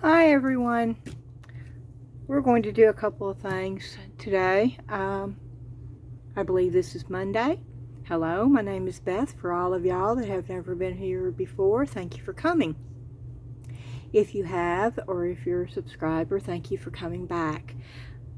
Hi everyone. We're going to do a couple of things today. I believe this is Monday. Hello, my name is Beth. For all of y'all that have never been here before, thank you for coming. If you have, or if you're a subscriber, thank you for coming back.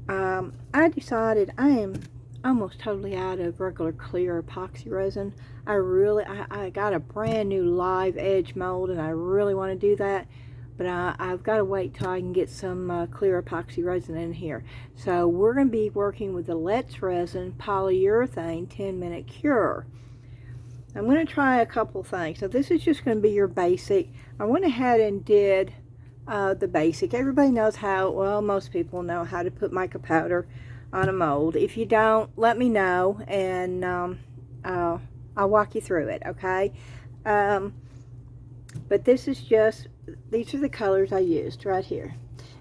I decided I am almost totally out of regular clear epoxy resin. I got a brand new live edge mold and I really want to do that. But I've got to wait till I can get some clear epoxy resin in here. So we're going to be working with the Let's Resin Polyurethane 10-minute cure. I'm going to try a couple things. So this is just going to be your basic. I went ahead and did the basic. Everybody knows how, well, most people know how to put mica powder on a mold. If you don't, let me know and I'll walk you through it, okay? But this is just, these are the colors I used right here.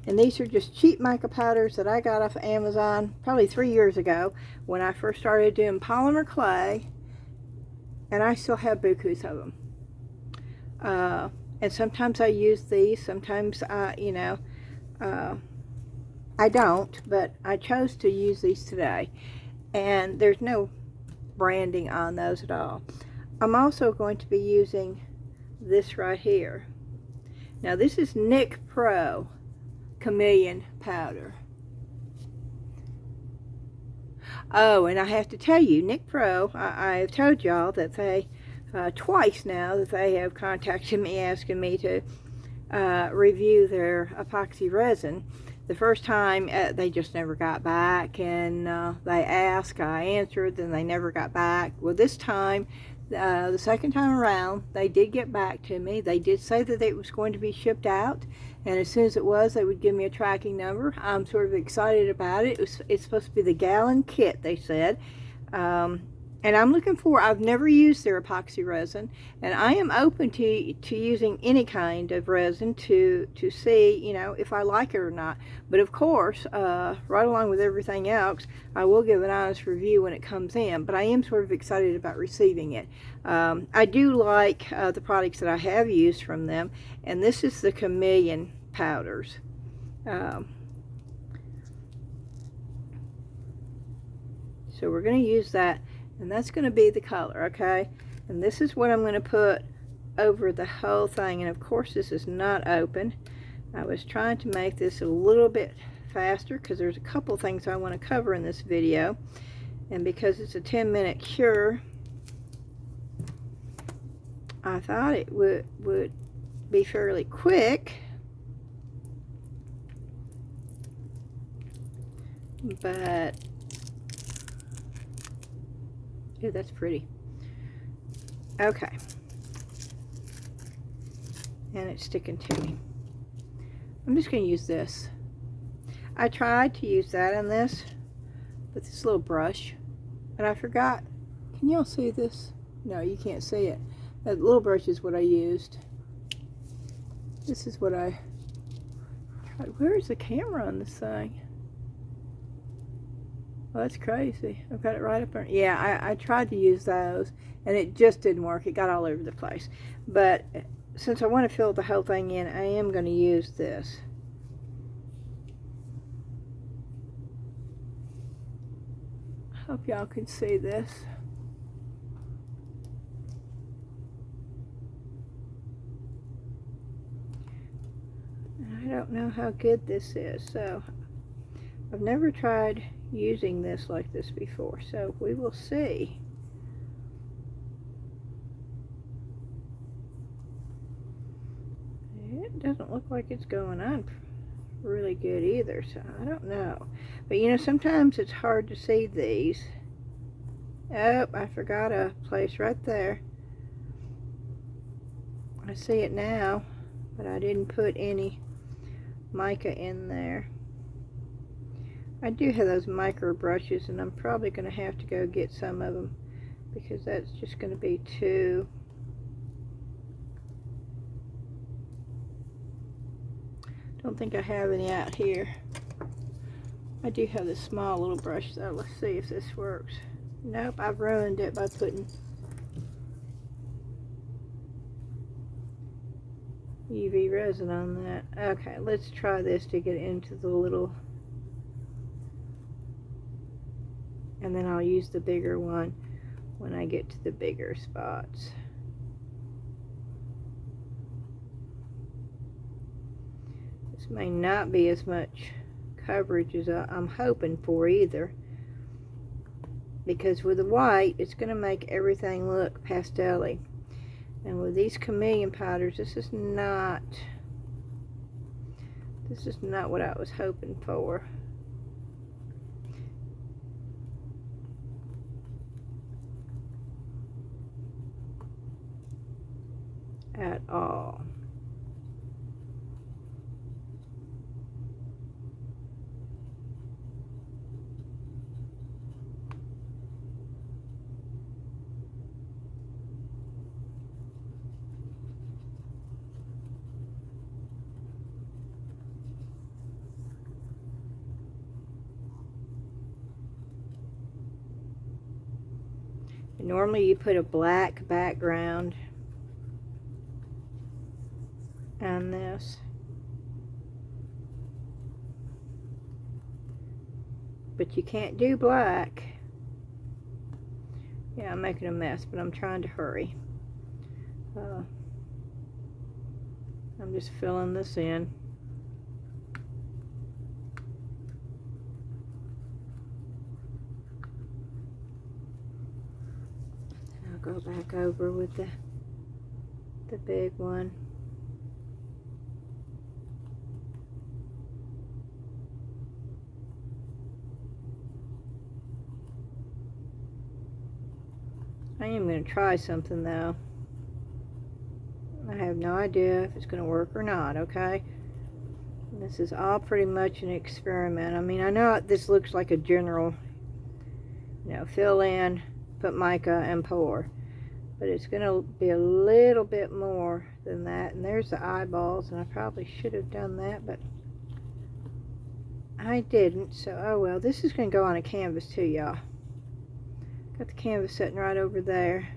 And these are just cheap mica powders that I got off of Amazon probably 3 years ago when I first started doing polymer clay. And I still have bukus of them. And sometimes I use these, sometimes I don't, but I chose to use these today. And there's no branding on those at all. I'm also going to be using this right here. Now this is Nick Pro Chameleon powder. Oh, and I have to tell you, Nick Pro, I have told y'all that they twice now that they have contacted me asking me to review their epoxy resin. The first time they just never got back, and they asked, I answered, then they never got back. Well, this time, the second time around, they did get back to me. They did say that it was going to be shipped out, and as soon as it was, they would give me a tracking number. I'm sort of excited about it. It's supposed to be the gallon kit, they said. And I'm looking for, I've never used their epoxy resin, and I am open to using any kind of resin to see, you know, if I like it or not. But of course, right along with everything else, I will give an honest review when it comes in, but I am sort of excited about receiving it. I do like the products that I have used from them, and this is the Chameleon powders. So we're going to use that. And that's going to be the color, okay? And this is what I'm going to put over the whole thing. And of course, this is not open. I was trying to make this a little bit faster because there's a couple things I want to cover in this video. And because it's a 10-minute cure, I thought it would be fairly quick. But ooh, that's pretty. Okay. And it's sticking to me. I'm just going to use this. I tried to use that on this with this little brush, and I forgot. Can y'all see this? No, you can't see it. That little brush is what I used. This is what I tried. Where's the camera on this thing? Well, that's crazy. I've got it right up there. Yeah, I tried to use those, and it just didn't work. It got all over the place. But since I want to fill the whole thing in, I am going to use this. I hope y'all can see this. I don't know how good this is, so I've never tried using this like this before, so we will see. It doesn't look like it's going on really good either, so I don't know. But you know, sometimes it's hard to see these. Oh, I forgot a place right there. I see it now, but I didn't put any mica in there. I do have those micro brushes, and I'm probably going to have to go get some of them because that's just going to be too. Don't think I have any out here. I do have this small little brush though. Let's see if this works. Nope, I've ruined it by putting UV resin on that. Okay, let's try this to get into the little, and then I'll use the bigger one when I get to the bigger spots. This may not be as much coverage as I'm hoping for either, because with the white it's going to make everything look pastel-y, and with these chameleon powders this is not what I was hoping for at all. Normally you put a black background on this, but you can't do black. Yeah, I'm making a mess, but I'm trying to hurry. I'm just filling this in. Go back over with the big one. I am going to try something though. I have no idea if it's going to work or not, okay? This is all pretty much an experiment. I mean, I know this looks like a general, fill in, put mica, and pour. But it's going to be a little bit more than that. And there's the eyeballs, and I probably should have done that, but I didn't. So, oh well. This is going to go on a canvas too, y'all. Got the canvas sitting right over there.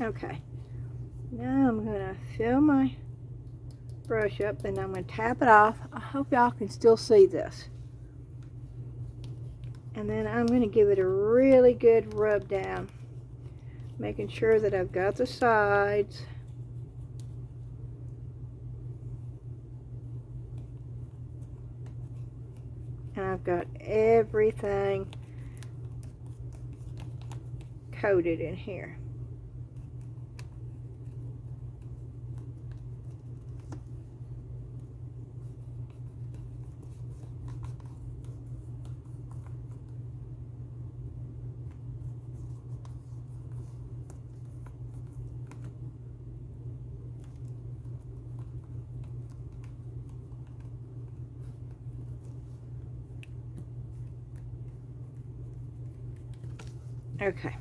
Okay, now I'm going to fill my brush up, and I'm going to tap it off. I hope y'all can still see this. And then I'm going to give it a really good rub down, making sure that I've got the sides. And I've got everything coated in here. Okay.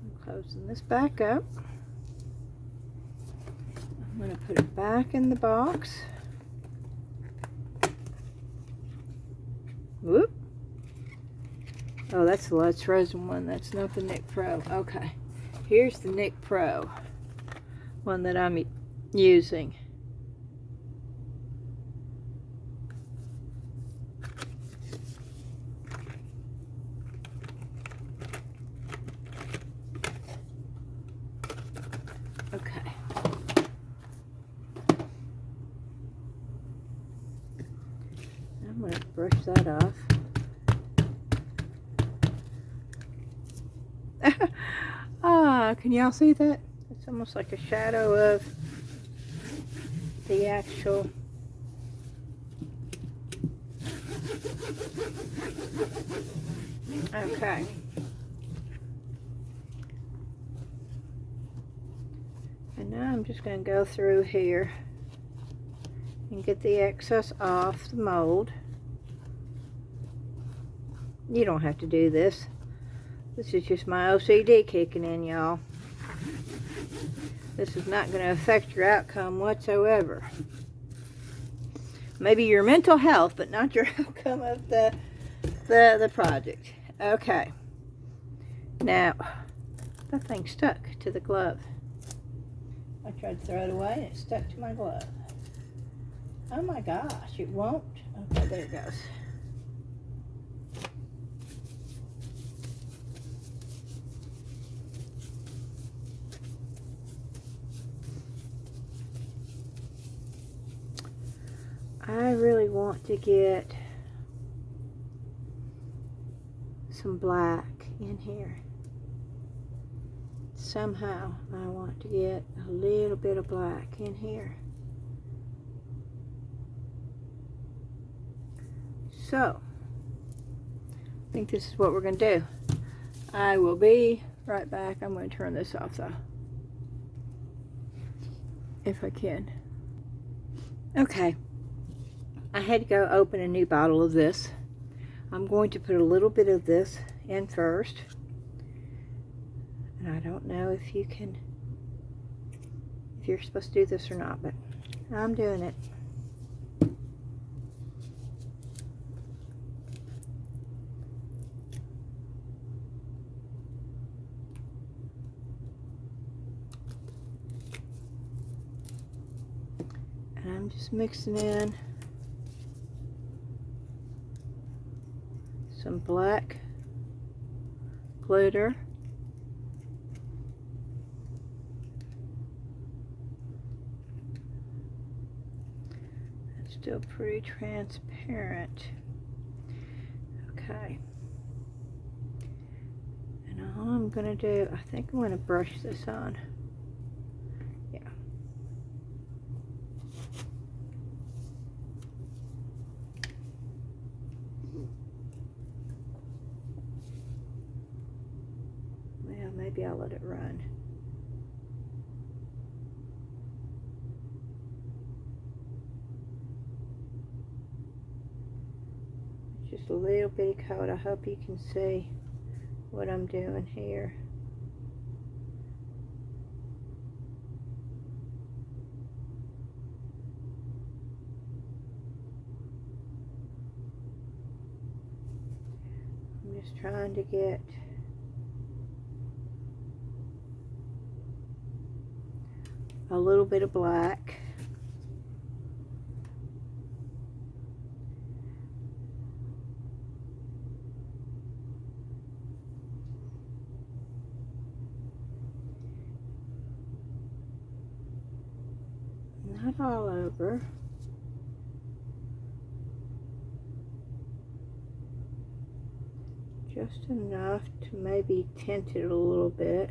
I'm closing this back up. I'm going to put it back in the box. Whoop. Oh, that's the Let's Resin one. That's not the Nick Pro. Okay. Here's the Nick Pro one that I'm using. Okay. I'm going to brush that off. Can y'all see that? It's almost like a shadow of the actual okay. And now I'm just going to go through here and get the excess off the mold. You don't have to do this, This is just my OCD kicking in, y'all. This is not going to affect your outcome whatsoever. Maybe your mental health, but not your outcome of the project. Okay. Now, that thing stuck to the glove. I tried to throw it away and it stuck to my glove. Oh my gosh, it won't. Okay, there it goes. I really want to get some black in here. Somehow I want to get a little bit of black in here. So, I think this is what we're going to do. I will be right back. I'm going to turn this off though, if I can. Okay. I had to go open a new bottle of this. I'm going to put a little bit of this in first. And I don't know if you're supposed to do this or not, but I'm doing it. And I'm just mixing in some black glitter. It's still pretty transparent. Okay. And all I'm going to do, I think I'm going to brush this on. Yeah. Well, maybe I'll let it run. Just a little bitty coat. I hope you can see what I'm doing here. I'm just trying to get a little bit of black. Not all over. Just enough to maybe tint it a little bit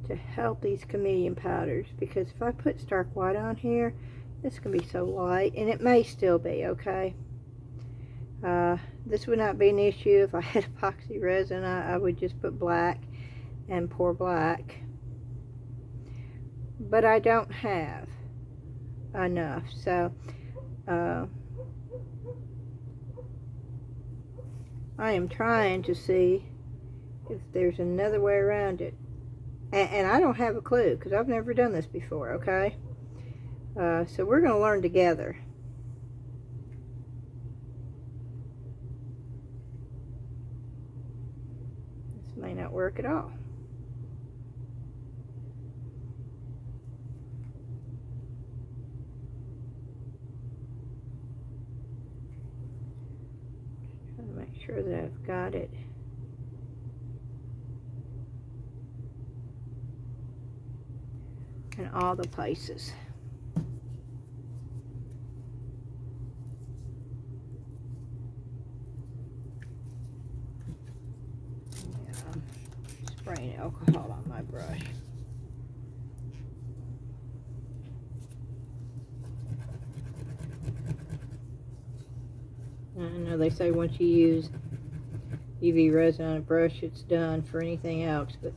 to help these chameleon powders, because if I put stark white on here, it's going to be so light, and it may still be, okay? This would not be an issue if I had epoxy resin. I would just put black and pour black. But I don't have enough, so I am trying to see if there's another way around it. And I don't have a clue, because I've never done this before, okay? So we're going to learn together. This may not work at all. Just trying to make sure that I've got it. In all the places. Yeah, I'm spraying alcohol on my brush. I know they say once you use UV resin on a brush, it's done for anything else, but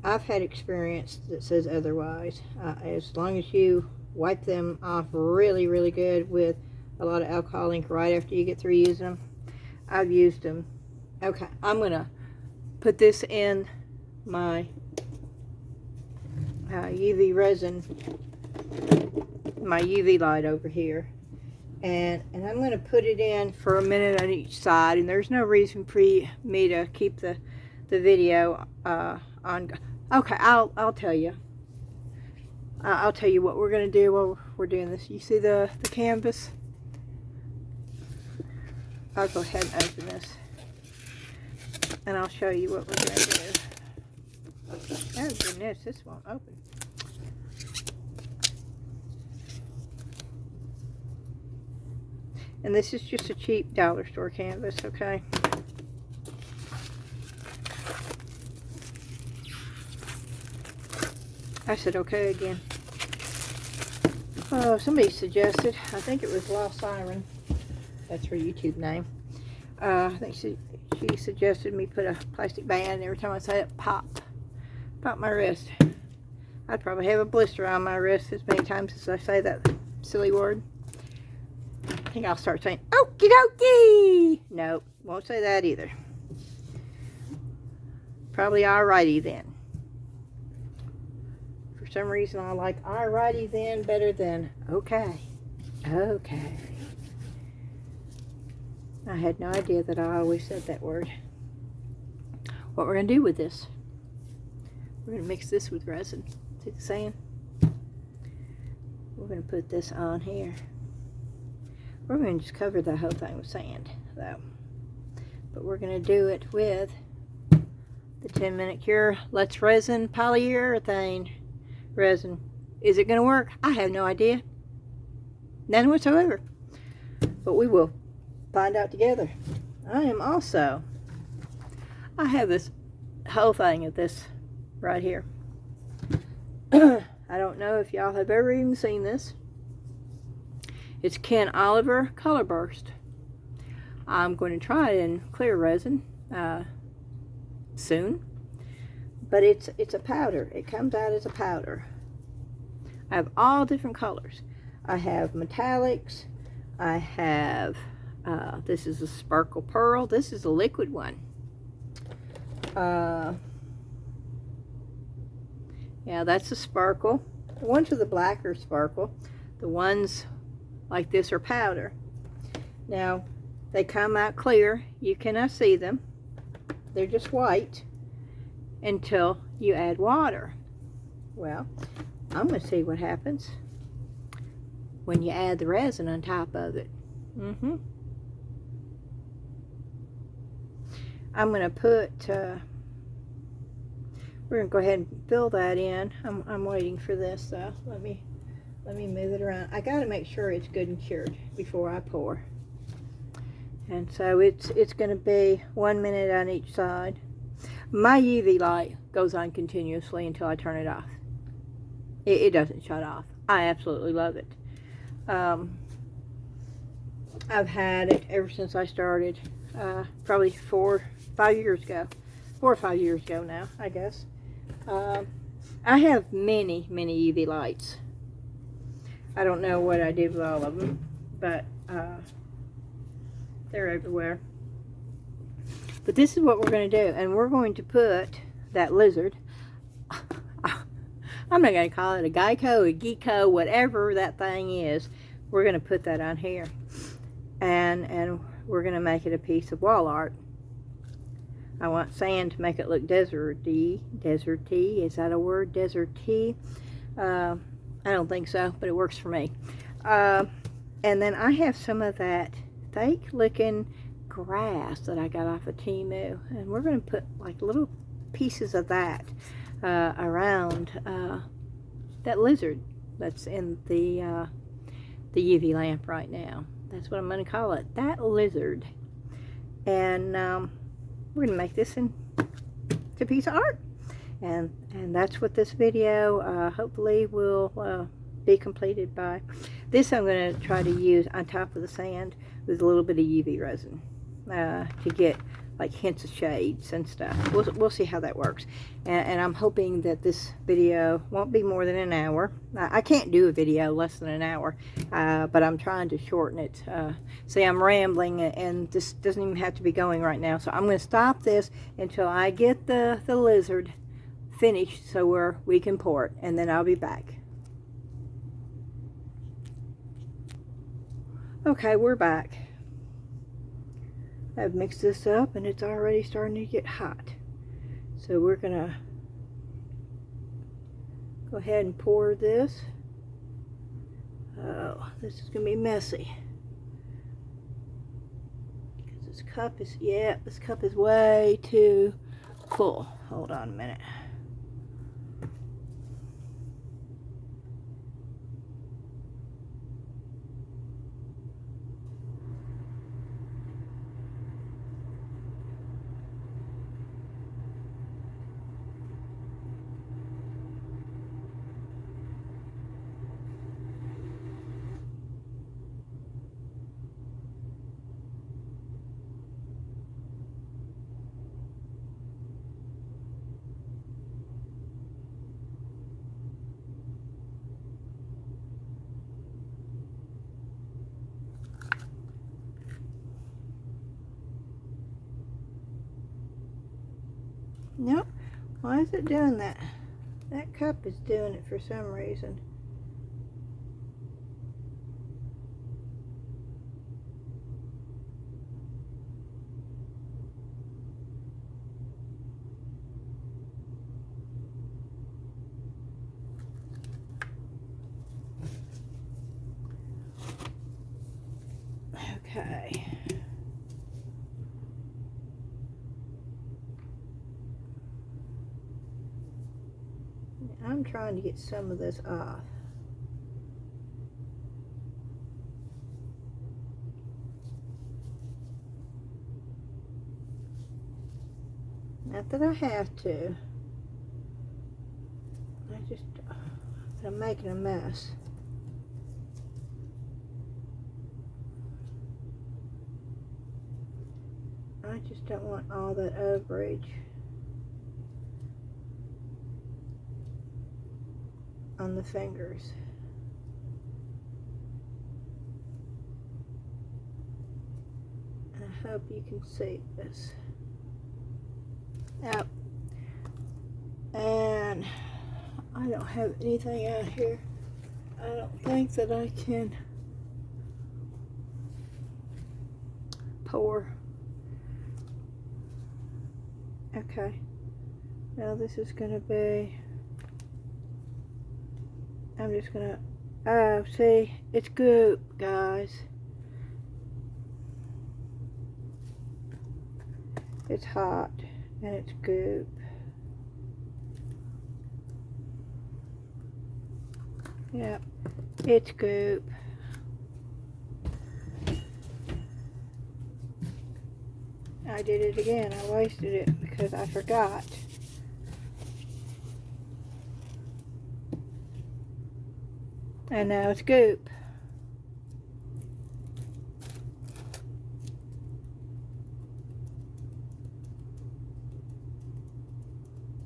I've had experience that says otherwise. As long as you wipe them off really, really good with a lot of alcohol ink right after you get through using them. I've used them. Okay, I'm gonna put this in my UV resin, my UV light over here, and I'm gonna put it in for a minute on each side. And there's no reason for me to keep the video on. Okay, I'll tell you. I'll tell you what we're gonna do while we're doing this. You see the canvas? I'll go ahead and open this, and I'll show you what we're gonna do. Oh goodness, this won't open. And this is just a cheap dollar store canvas, okay? I said okay again. Oh, somebody suggested, I think it was Lost Siren. That's her YouTube name. I think she suggested me put a plastic band every time I say it, pop my wrist. I'd probably have a blister on my wrist as many times as I say that silly word. I think I'll start saying, okie dokie. Nope, won't say that either. Probably alrighty then. For some reason I like alrighty then better than okay. Okay. I had no idea that I always said that word. What we're going to do with this, we're going to mix this with resin. See the sand? We're going to put this on here. We're going to just cover the whole thing with sand, though. But we're going to do it with the 10-minute cure. Let's Resin polyurethane resin. Is it going to work? I have no idea. None whatsoever. But we will find out together. I have this whole thing of this right here. I don't know if y'all have ever even seen this. It's Ken Oliver Color Burst. I'm going to try it in clear resin soon, but it's a powder. It comes out as a powder. I have all different colors. I have metallics. I have this is a sparkle pearl. This is a liquid one. Yeah, that's a sparkle. The ones with the black are sparkle. The ones like this are powder. Now, they come out clear. You cannot see them. They're just white until you add water. Well, I'm going to see what happens when you add the resin on top of it. I'm going to put, we're going to go ahead and fill that in. I'm waiting for this, though. Let me move it around. I got to make sure it's good and cured before I pour. And so it's going to be 1 minute on each side. My UV light goes on continuously until I turn it off. It doesn't shut off. I absolutely love it. I've had it ever since I started, probably 4 or 5 years ago. 4 or 5 years ago now, I guess. I have many UV lights. I don't know what I did with all of them, but they're everywhere. But this is what we're going to do, and we're going to put that lizard. I'm not going to call it a Geico, a Geeko, whatever that thing is. We're going to put that on here, and we're going to make it a piece of wall art. I want sand to make it look deserty. Deserty, is that a word? Deserty. I don't think so, but it works for me. And then I have some of that fake looking grass that I got off of Temu, and we're going to put like little pieces of that around that lizard that's in the UV lamp right now. That's what I'm going to call it, that lizard. And we're going to make this into a piece of art. And that's what this video hopefully will be completed by. This I'm going to try to use on top of the sand with a little bit of UV resin to get like hints of shades and stuff. We'll see how that works. And I'm hoping that this video won't be more than an hour. I can't do a video less than an hour, but I'm trying to shorten it. See, I'm rambling, and this doesn't even have to be going right now. So I'm going to stop this until I get the lizard finished so we can pour it, and then I'll be back. Okay, we're back. I've mixed this up and it's already starting to get hot. So we're gonna go ahead and pour this. Oh, this is gonna be messy. Because this cup is way too full. Hold on a minute. Nope. Why is it doing that? That cup is doing it for some reason. Okay. I'm trying to get some of this off. Not that I have to. I'm making a mess. I just don't want all that overage on the fingers. I hope you can see this. Yep. And I don't have anything out here. I don't think that I can pour. Okay. Now this is gonna be, I'm just gonna, oh, see, it's goop, guys. It's hot and it's goop. Yep, it's goop. I did it again. I wasted it because I forgot. And now it's goop.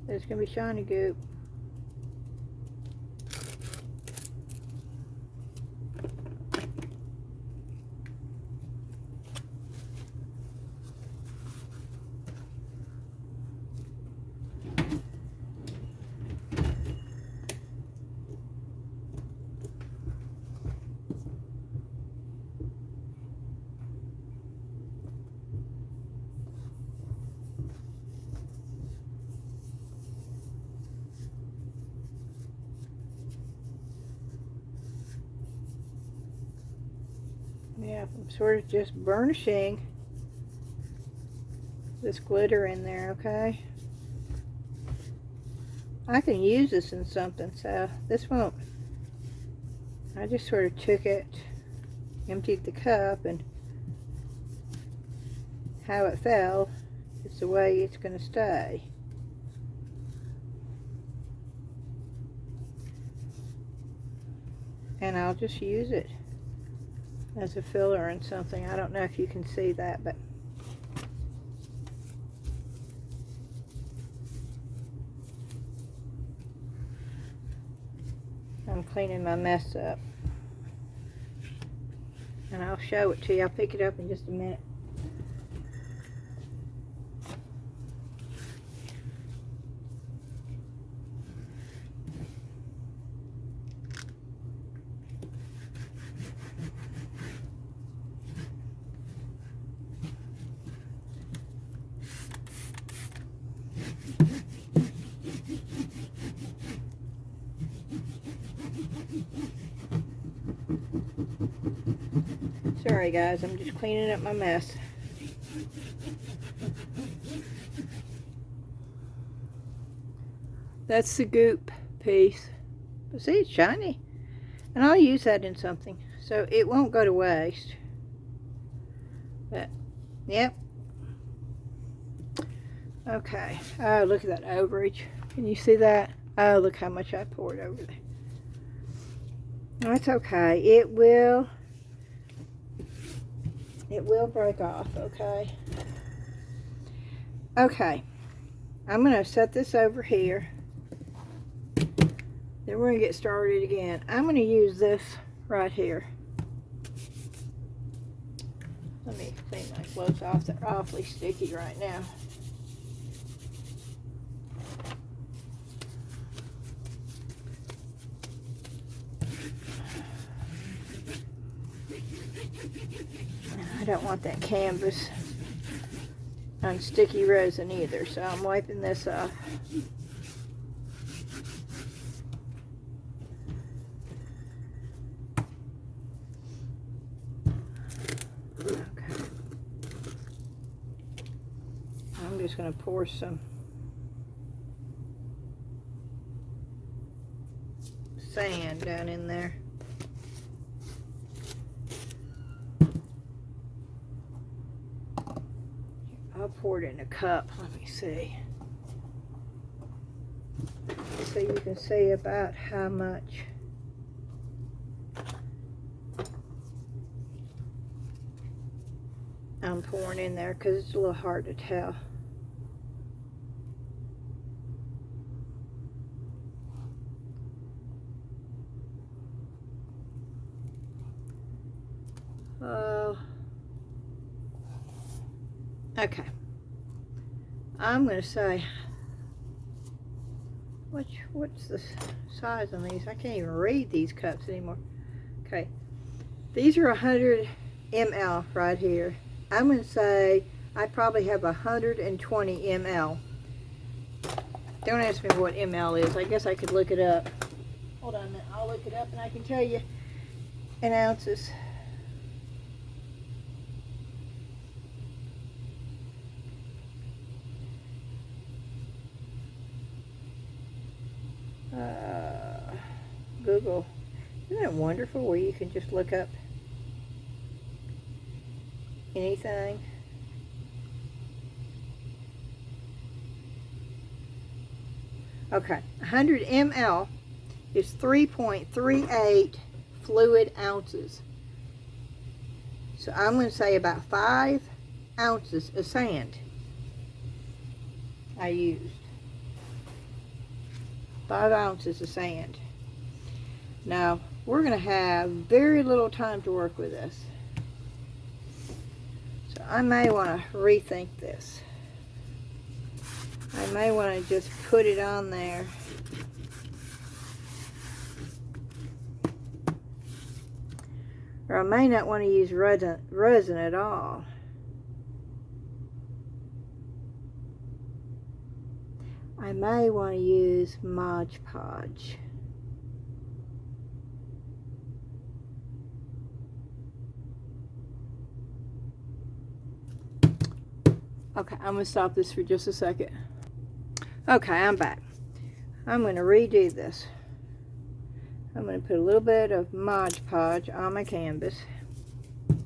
There's gonna be shiny goop. Yeah, I'm sort of just burnishing this glitter in there, okay? I can use this in something, so this won't. I just sort of took it, emptied the cup, and how it fell is the way it's going to stay. And I'll just use it as a filler in something. I don't know if you can see that, but cleaning my mess up. And I'll show it to you. I'll pick it up in just a minute. Sorry guys, I'm just cleaning up my mess. That's the goop piece. But see, it's shiny. And I'll use that in something, so it won't go to waste. But, yep. Okay. Oh, look at that overage. Can you see that? Oh, look how much I poured over there. That's okay. It will break off, okay? Okay. I'm going to set this over here. Then we're going to get started again. I'm going to use this right here. Let me clean my clothes off. They're awfully sticky right now. I don't want that canvas on sticky resin either, so I'm wiping this off. Okay. I'm just going to pour some sand down in there. I'll pour it in a cup. Let me see. So you can see about how much I'm pouring in there, because it's a little hard to tell. Okay. I'm going to say, what's the size on these? I can't even read these cups anymore. Okay. These are 100 ml right here. I'm going to say I probably have 120 ml. Don't ask me what ml is. I guess I could look it up. Hold on a minute. I'll look it up and I can tell you in ounces. Google. Isn't it wonderful where you can just look up anything? Okay, 100 ml is 3.38 fluid ounces. So I'm going to say about 5 ounces of sand I used. 5 ounces of sand. Now, we're going to have very little time to work with this. So I may want to rethink this. I may want to just put it on there. Or I may not want to use resin at all. I may want to use Mod Podge. Okay, I'm going to stop this for just a second. Okay, I'm back. I'm going to redo this. I'm going to put a little bit of Mod Podge on my canvas. And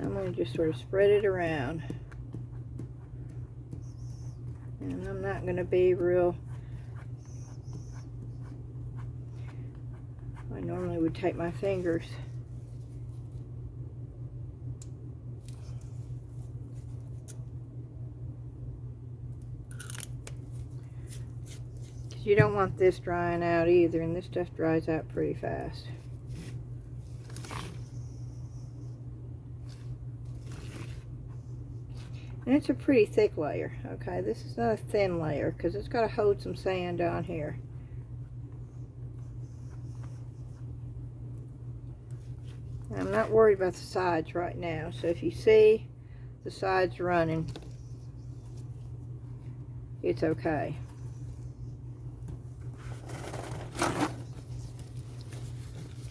I'm going to just sort of spread it around. And I'm not going to be real... I normally would take my fingers. because you don't want this drying out either, and this stuff dries out pretty fast. And it's a pretty thick layer, okay? This is not a thin layer because it's got to hold some sand on here. And I'm not worried about the sides right now, so if you see the sides running, it's okay.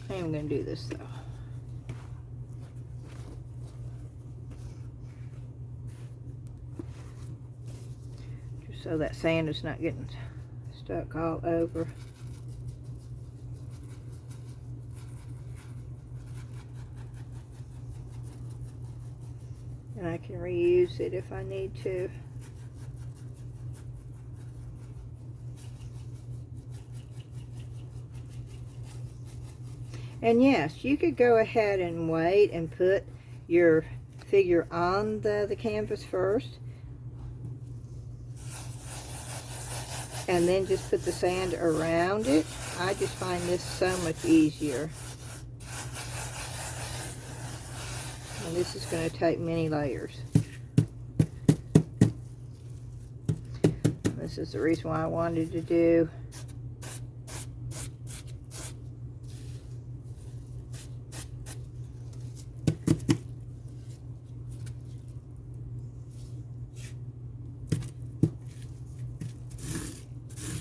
I am going to do this though. So that sand is not getting stuck all over. And I can reuse it if I need to. And yes, you could go ahead and wait and put your figure on the canvas first, and then just put the sand around it. I just find this so much easier. And this is going to take many layers. This is the reason why I wanted to do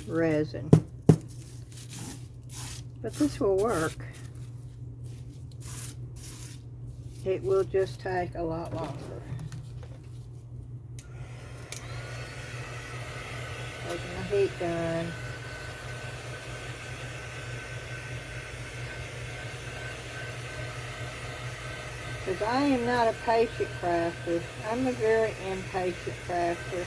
resin. But this will work. It will just take a lot longer. Taking the heat gun. Because I am not a patient crafter. I'm a very impatient crafter.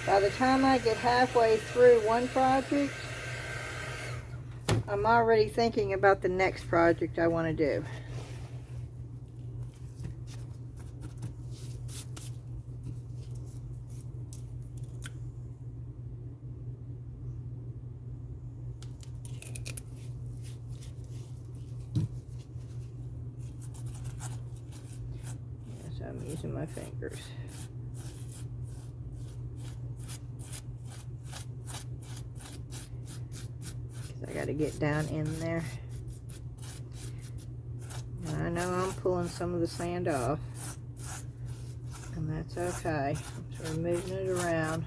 By the time I get halfway through one project, I'm already thinking about the next project I want to do. Yes, I'm using my fingers. I got to get down in there. And I know I'm pulling some of the sand off, and that's okay. I'm sort of moving it around.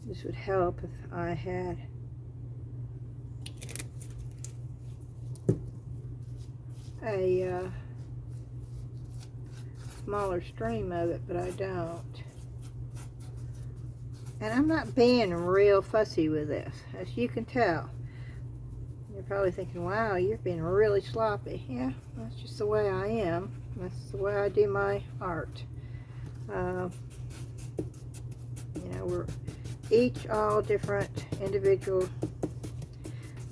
This would help if I had a smaller stream of it, but I don't. And I'm not being real fussy with this, as you can tell. You're probably thinking, wow, you're being really sloppy. Yeah, that's just the way I am. That's the way I do my art. You know, we're each all different individual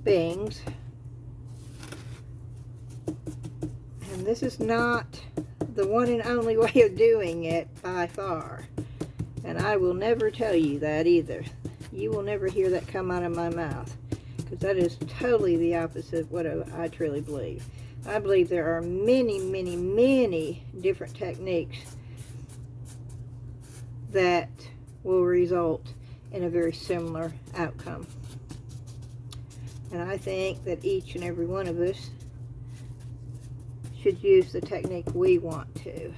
beings, and this is not the one and only way of doing it by far, and I will never tell you that either. You will never hear that come out of my mouth, because that is totally the opposite of what I truly believe. I believe there are many, many, many different techniques that will result in a very similar outcome. And I think that each and every one of us should use the technique we want to.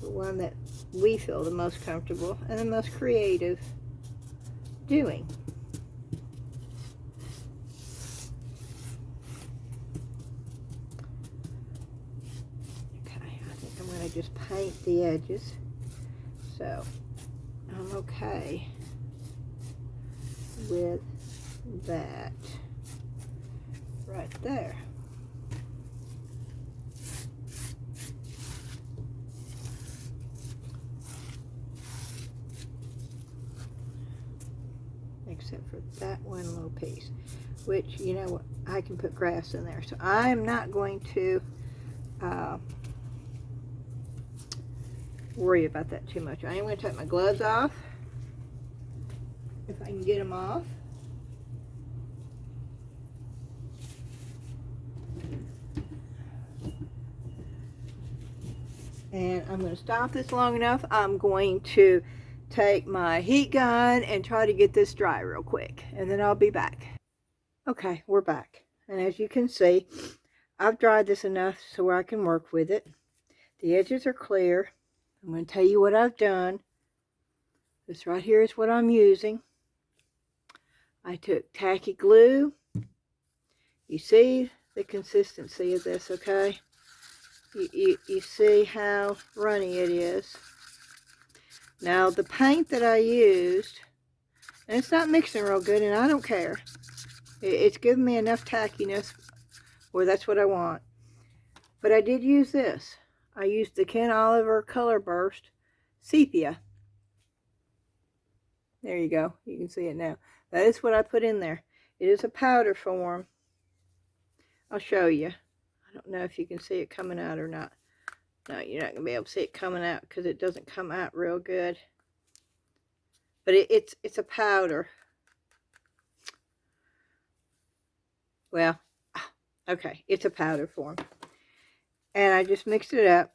The one that we feel the most comfortable and the most creative doing. Okay, I think I'm going to just paint the edges. So I'm okay with that right there. Except for that one little piece, which, you know what, I can put grass in there. So I'm not going to worry about that too much. I am going to take my gloves off, if I can get them off. And I'm going to stop this long enough. I'm going to take my heat gun and try to get this dry real quick, and then I'll be back. Okay, we're back. And as you can see, I've dried this enough so where I can work with it. The edges are clear. I'm going to tell you what I've done. This right here is what I'm using. I took tacky glue. You see the consistency of this, okay? You see how runny it is. Now the paint that I used, and it's not mixing real good, and I don't care. It's giving me enough tackiness where that's what I want. But I did use this. I used the Ken Oliver Color Burst Sepia. There you go. You can see it now. That is what I put in there. It is a powder form. I'll show you. I don't know if you can see it coming out or not. No, you're not going to be able to see it coming out because it doesn't come out real good. But it's a powder. Well, okay, it's a powder form. And I just mixed it up.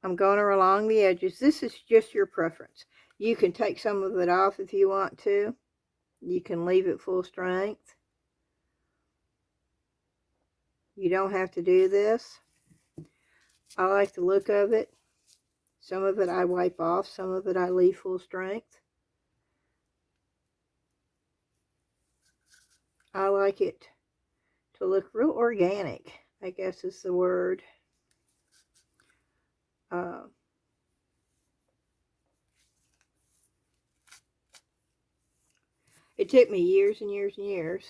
I'm going along the edges. This is just your preference. You can take some of it off if you want to. You can leave it full strength. You don't have to do this. I like the look of it. Some of it I wipe off. Some of it I leave full strength. I like it to look real organic, I guess is the word. It took me years and years and years.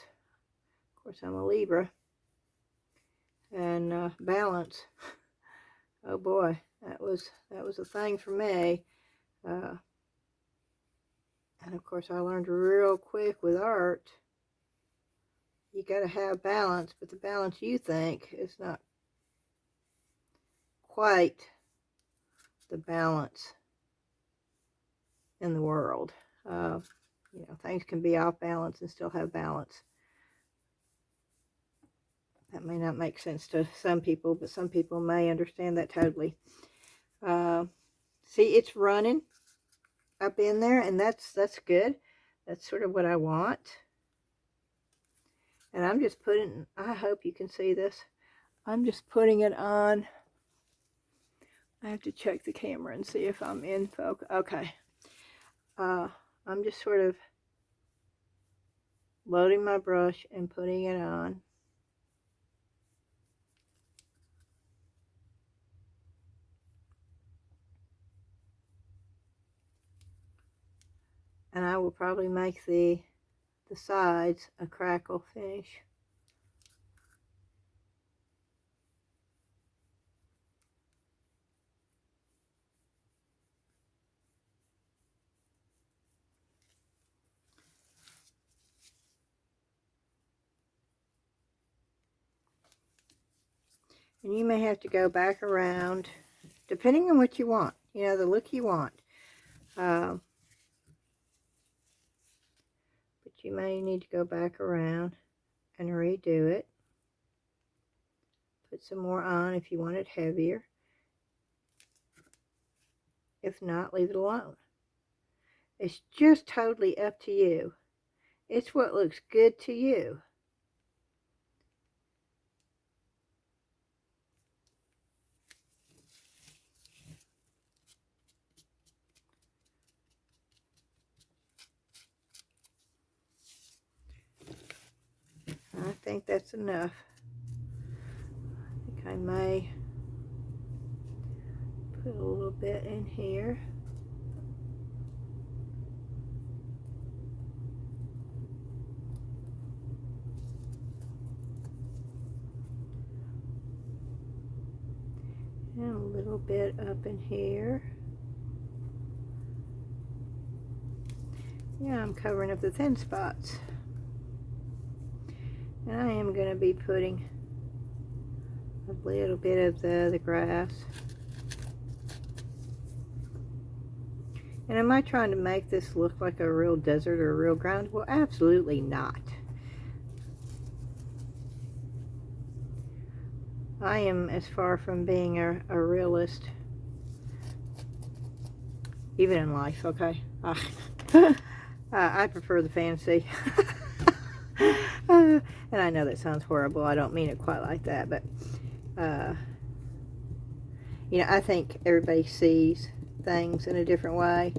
Of course, I'm a Libra. And balance. Oh boy, that was a thing for me. And of course, I learned real quick with art. You got to have balance, but the balance you think is not quite the balance in the world. You know, things can be off balance and still have balance. That may not make sense to some people, but some people may understand that totally. See, it's running up in there, and that's good. That's sort of what I want. And I'm just putting, I hope you can see this. I'm just putting it on. I have to check the camera and see if I'm in focus. Okay. I'm just sort of loading my brush and putting it on. And I will probably make the sides a crackle finish. And you may have to go back around, depending on what you want, you know, the look you want. But you may need to go back around and redo it. Put some more on if you want it heavier. If not, leave it alone. It's just totally up to you. It's what looks good to you. I think that's enough. I think I may put a little bit in here. And a little bit up in here. Yeah, I'm covering up the thin spots. And I am going to be putting a little bit of the grass. And am I trying to make this look like a real desert or a real ground? Well, absolutely not. I am as far from being a realist, even in life, okay? I prefer the fantasy. And I know that sounds horrible. I don't mean it quite like that, but, you know, I think everybody sees things in a different way.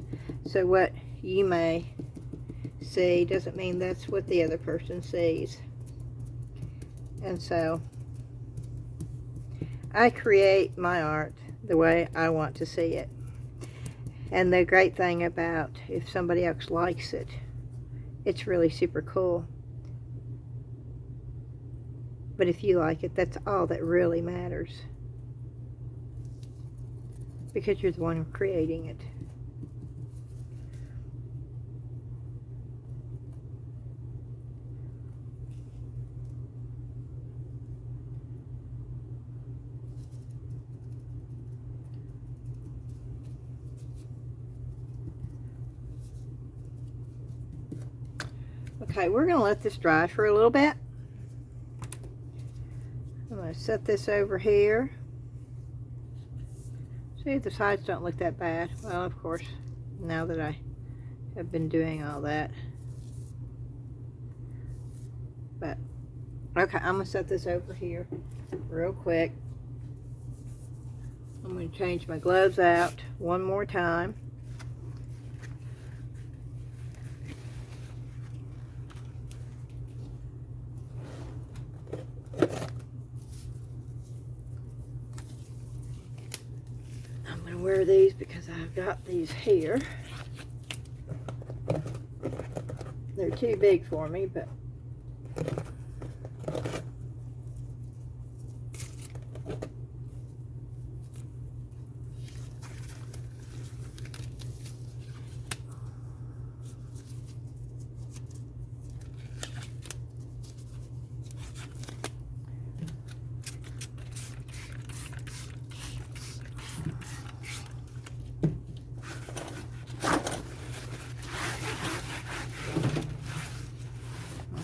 So what you may see doesn't mean that's what the other person sees. And so I create my art the way I want to see it. And the great thing about if somebody else likes it, it's really super cool. But if you like it, that's all that really matters. Because you're the one creating it. Okay, we're going to let this dry for a little bit. I'm going to set this over here. See, the sides don't look that bad. Well, of course, now that I have been doing all that. But, okay, I'm going to set this over here real quick. I'm going to change my gloves out one more time. Wear these because I've got these here. They're too big for me, but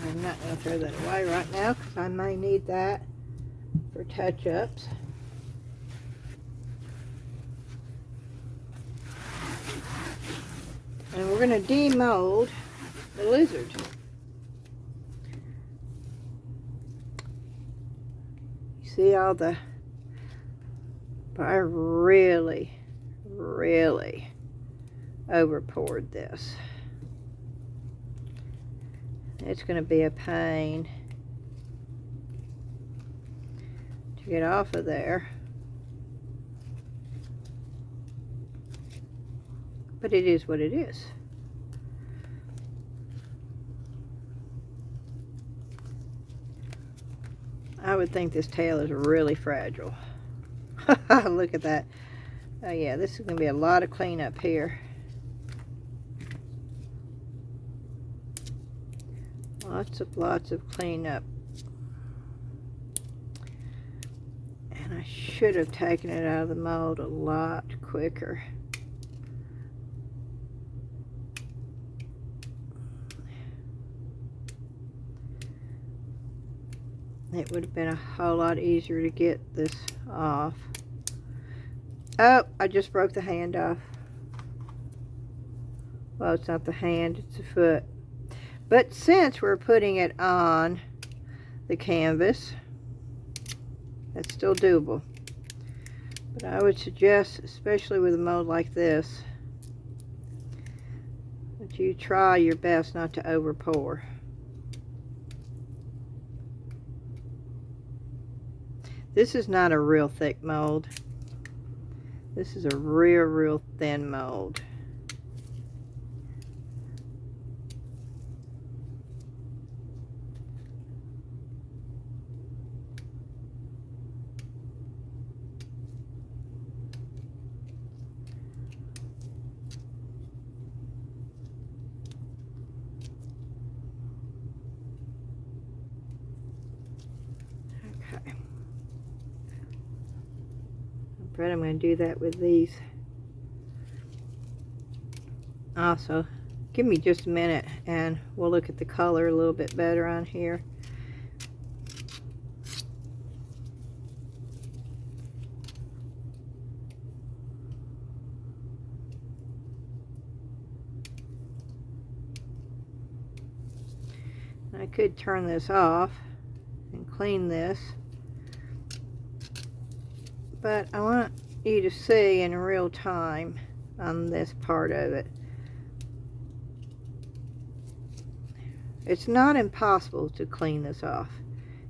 I'm not going to throw that away right now because I may need that for touch-ups. And we're going to demold the lizard. You see all the... But I really over poured this. It's going to be a pain to get off of there. But it is what it is. I would think this tail is really fragile. Look at that. Oh yeah, this is going to be a lot of cleanup here. Lots of cleanup. And I should have taken it out of the mold a lot quicker. It would have been a whole lot easier to get this off. Oh, I just broke the hand off. Well, it's not the hand, it's the foot. But since we're putting it on the canvas, that's still doable. But I would suggest, especially with a mold like this, that you try your best not to over pour. This is not a real thick mold. This is a real thin mold. but I'm going to do that with these also. Give me just a minute and we'll look at the color a little bit better on here. I could turn this off and clean this, but I want you to see in real time on this part of it. It's not impossible to clean this off.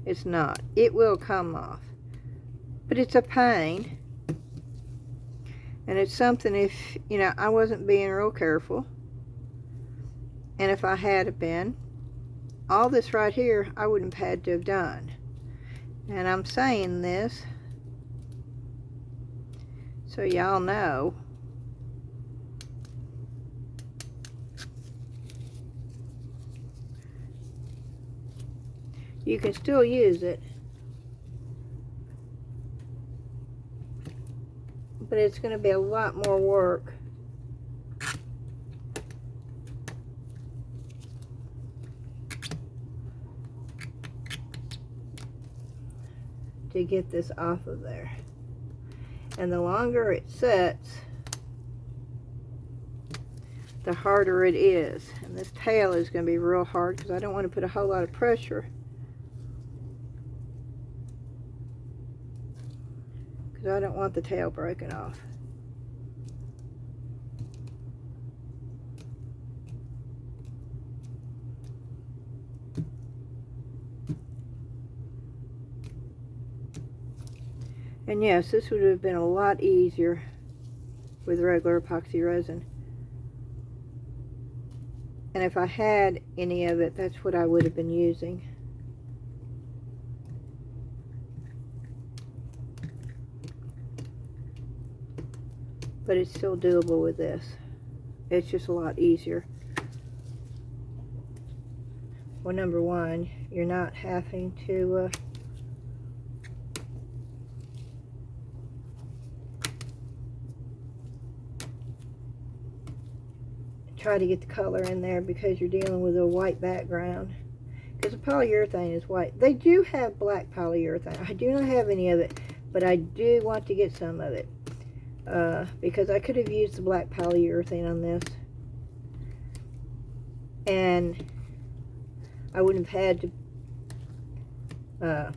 It's not. It will come off. But it's a pain. And it's something, if, you know, I wasn't being real careful, and if I had been, all this right here I wouldn't have had to have done. And I'm saying this so y'all know you can still use it, but it's going to be a lot more work to get this off of there. And the longer it sets, the harder it is. And this tail is going to be real hard because I don't want to put a whole lot of pressure, because I don't want the tail broken off. And yes, this would have been a lot easier with regular epoxy resin. And if I had any of it, that's what I would have been using. But it's still doable with this. It's just a lot easier. Well, number one, you're not having to try to get the color in there because you're dealing with a white background. Because the polyurethane is white. They do have black polyurethane. I do not have any of it, but I do want to get some of it. Because I could have used the black polyurethane on this, and I wouldn't have had to,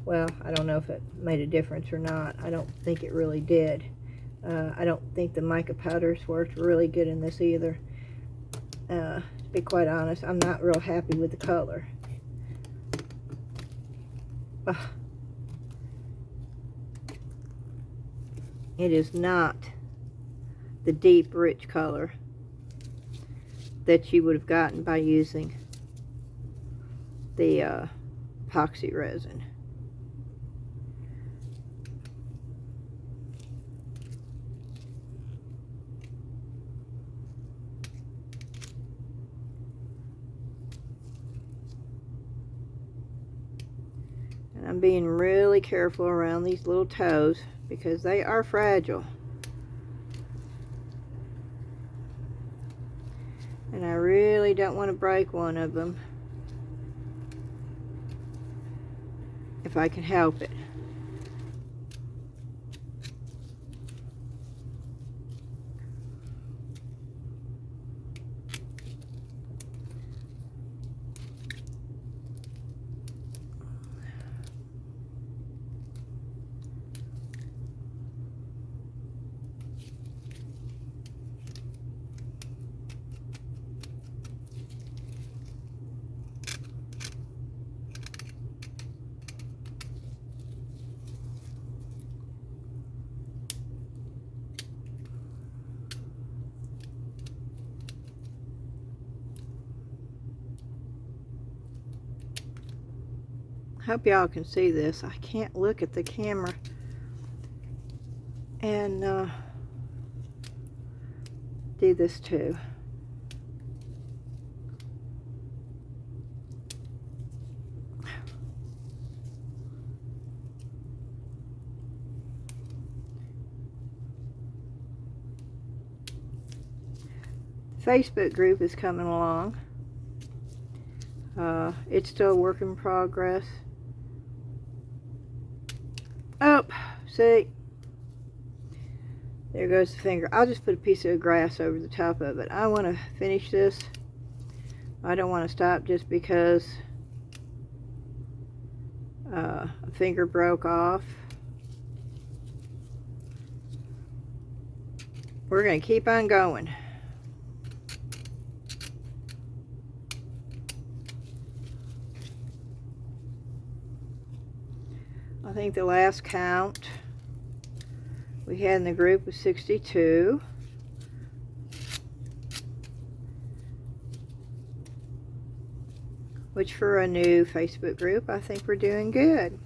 well, I don't know if it made a difference or not. I don't think it really did. I don't think the mica powders worked really good in this either. To be quite honest, I'm not real happy with the color. It is not the deep, rich color that you would have gotten by using the epoxy resin. And I'm being really careful around these little toes because they are fragile. And I really don't want to break one of them if I can help it. Hope y'all can see this. I can't look at the camera and do this too. Facebook group is coming along. It's still a work in progress. Oh, see, there goes the finger. I'll just put a piece of grass over the top of it. I want to finish this. I don't want to stop just because a finger broke off. We're going to keep on going. I think the last count we had in the group was 62. Which for a new Facebook group, I think we're doing good.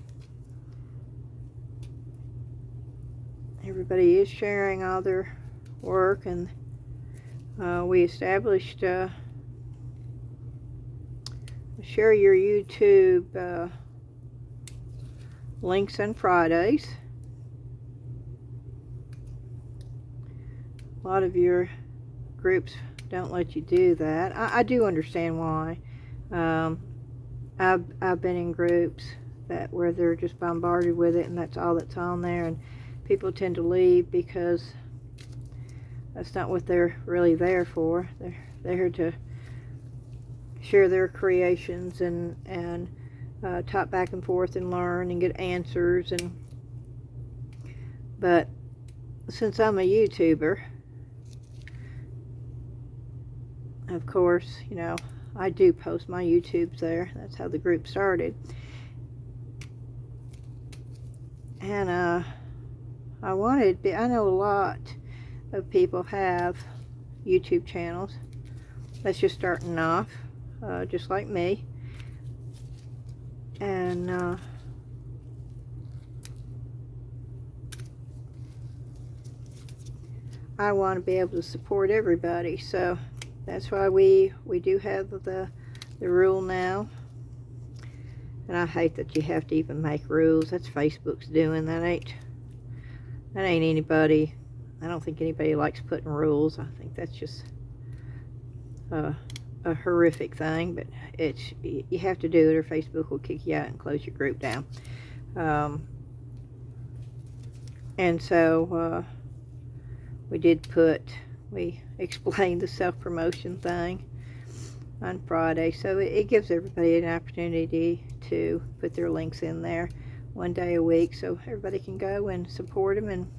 Everybody is sharing all their work, and we established share your YouTube links on Fridays. A lot of your groups don't let you do that. I do understand why. I've been in groups where they're just bombarded with it, and that's all that's on there, and people tend to leave because that's not what they're really there for. They're here to share their creations and talk back and forth and learn and get answers. But since I'm a YouTuber, of course, you know, I do post my YouTubes there. That's how the group started. And I know a lot of people have YouTube channels that's just starting off, just like me. And I want to be able to support everybody, so that's why we do have the rule now. And I hate that you have to even make rules. That's Facebook's doing. That ain't anybody. I don't think anybody likes putting rules. I think that's just a horrific thing. But you have to do it, or Facebook will kick you out and close your group down. And so we explained the self-promotion thing on Friday, so it gives everybody an opportunity to put their links in there one day a week, so everybody can go and support them and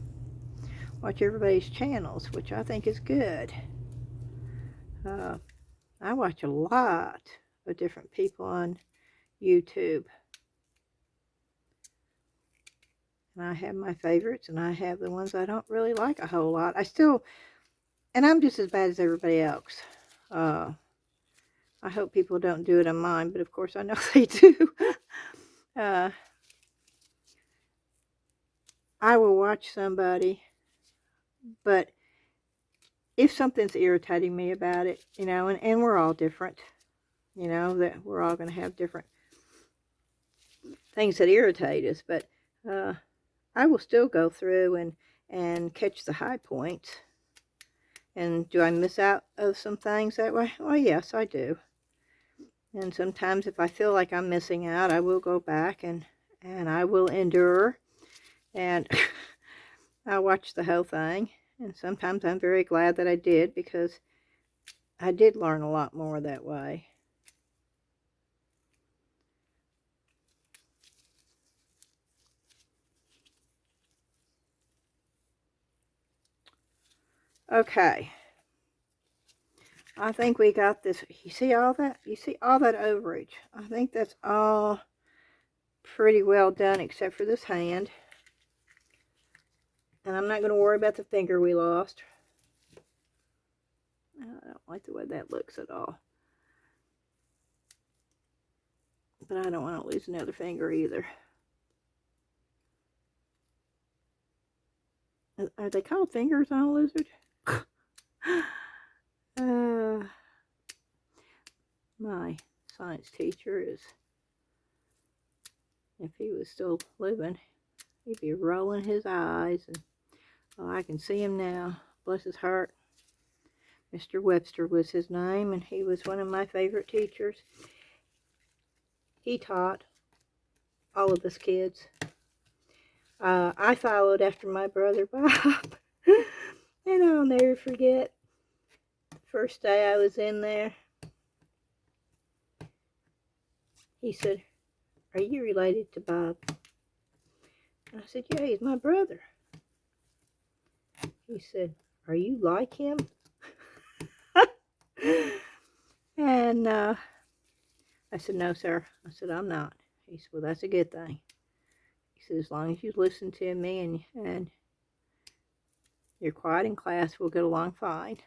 watch everybody's channels, which I think is good. I watch a lot of different people on YouTube, and I have my favorites, and I have the ones I don't really like a whole lot. And I'm just as bad as everybody else. I hope people don't do it on mine, but of course I know they do. I will watch somebody, but if something's irritating me about it, you know, and we're all different, you know, that we're all going to have different things that irritate us, but I will still go through and catch the high points. And do I miss out of some things that way? Well, yes, I do. And sometimes if I feel like I'm missing out, I will go back and I will endure, and I'll watch the whole thing. And sometimes I'm very glad that I did, because I did learn a lot more that way. Okay. I think we got this. You see all that? You see all that overage? I think that's all pretty well done, except for this hand. And I'm not going to worry about the finger we lost. I don't like the way that looks at all. But I don't want to lose another finger either. Are they called fingers on a lizard? My science teacher if he was still living, he'd be rolling his eyes. And oh, I can see him now. Bless his heart. Mr. Webster was his name, and he was one of my favorite teachers. He taught all of us kids. I followed after my brother Bob, and I'll never forget the first day I was in there. He said, "Are you related to Bob?" And I said, "Yeah, he's my brother." He said, "Are you like him?" And I said, "No, sir." I said, "I'm not." He said, "Well, that's a good thing." He said, "As long as you listen to me and you're quiet in class, we'll get along fine."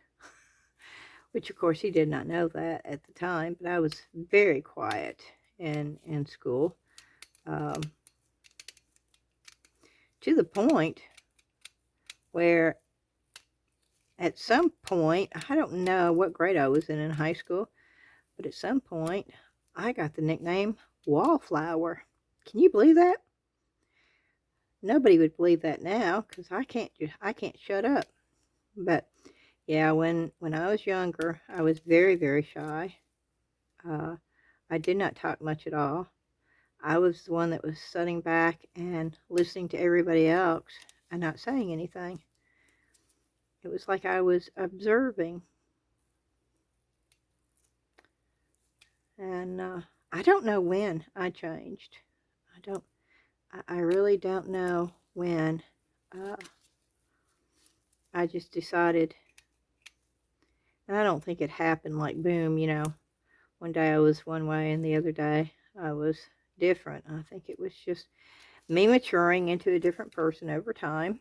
Which, of course, he did not know that at the time, but I was very quiet in school. To the point where at some point, I don't know what grade I was in high school, but at some point, I got the nickname Wallflower. Can you believe that? Nobody would believe that now, because I can't shut up. But yeah, when I was younger, I was very, very shy. I did not talk much at all. I was the one that was sitting back and listening to everybody else and not saying anything. It was like I was observing. And I don't know when I changed. I really don't know when. I just decided, and I don't think it happened like boom, one day I was one way and the other day I was different. I think it was just me maturing into a different person over time.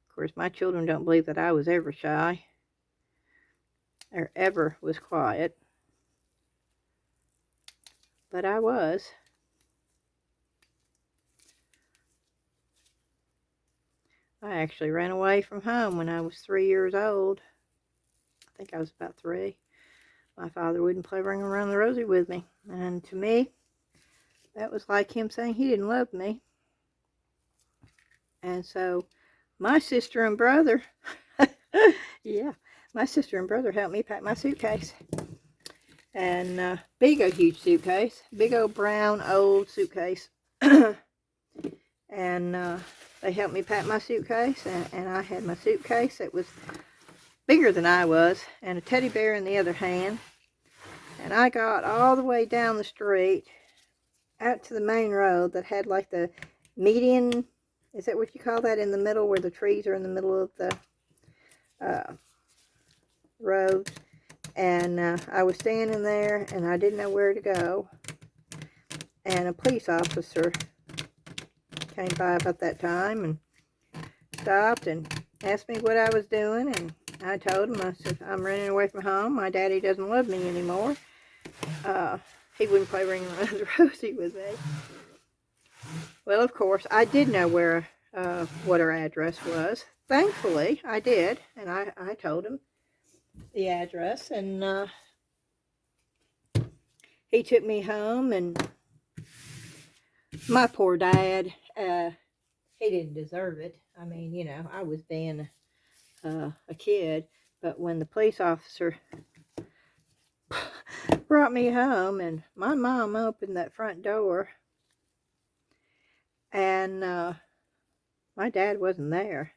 Of course, my children don't believe that I was ever shy or ever was quiet, but I was. I actually ran away from home when I was 3 years old. I think I was about 3. My father wouldn't play Ring Around the Rosie with me, and to me, that was like him saying he didn't love me. And so my sister and brother, yeah, my sister and brother helped me pack my suitcase. And big old huge suitcase, big old brown old suitcase. And they helped me pack my suitcase, and I had my suitcase that was bigger than I was, and a teddy bear in the other hand. And I got all the way down the street out to the main road that had like the median, is that what you call that, in the middle, where the trees are in the middle of the road. And I was standing there and I didn't know where to go, and a police officer came by about that time and stopped and asked me what I was doing, and I told him, I said, "I'm running away from home. My daddy doesn't love me anymore. He wouldn't play Ring Around the Rosie with me." Well, of course, I did know where what her address was. Thankfully, I did, and I told him the address, and he took me home. And my poor dad, he didn't deserve it. I mean, I was being a kid, but when the police officer brought me home, and my mom opened that front door, and my dad wasn't there.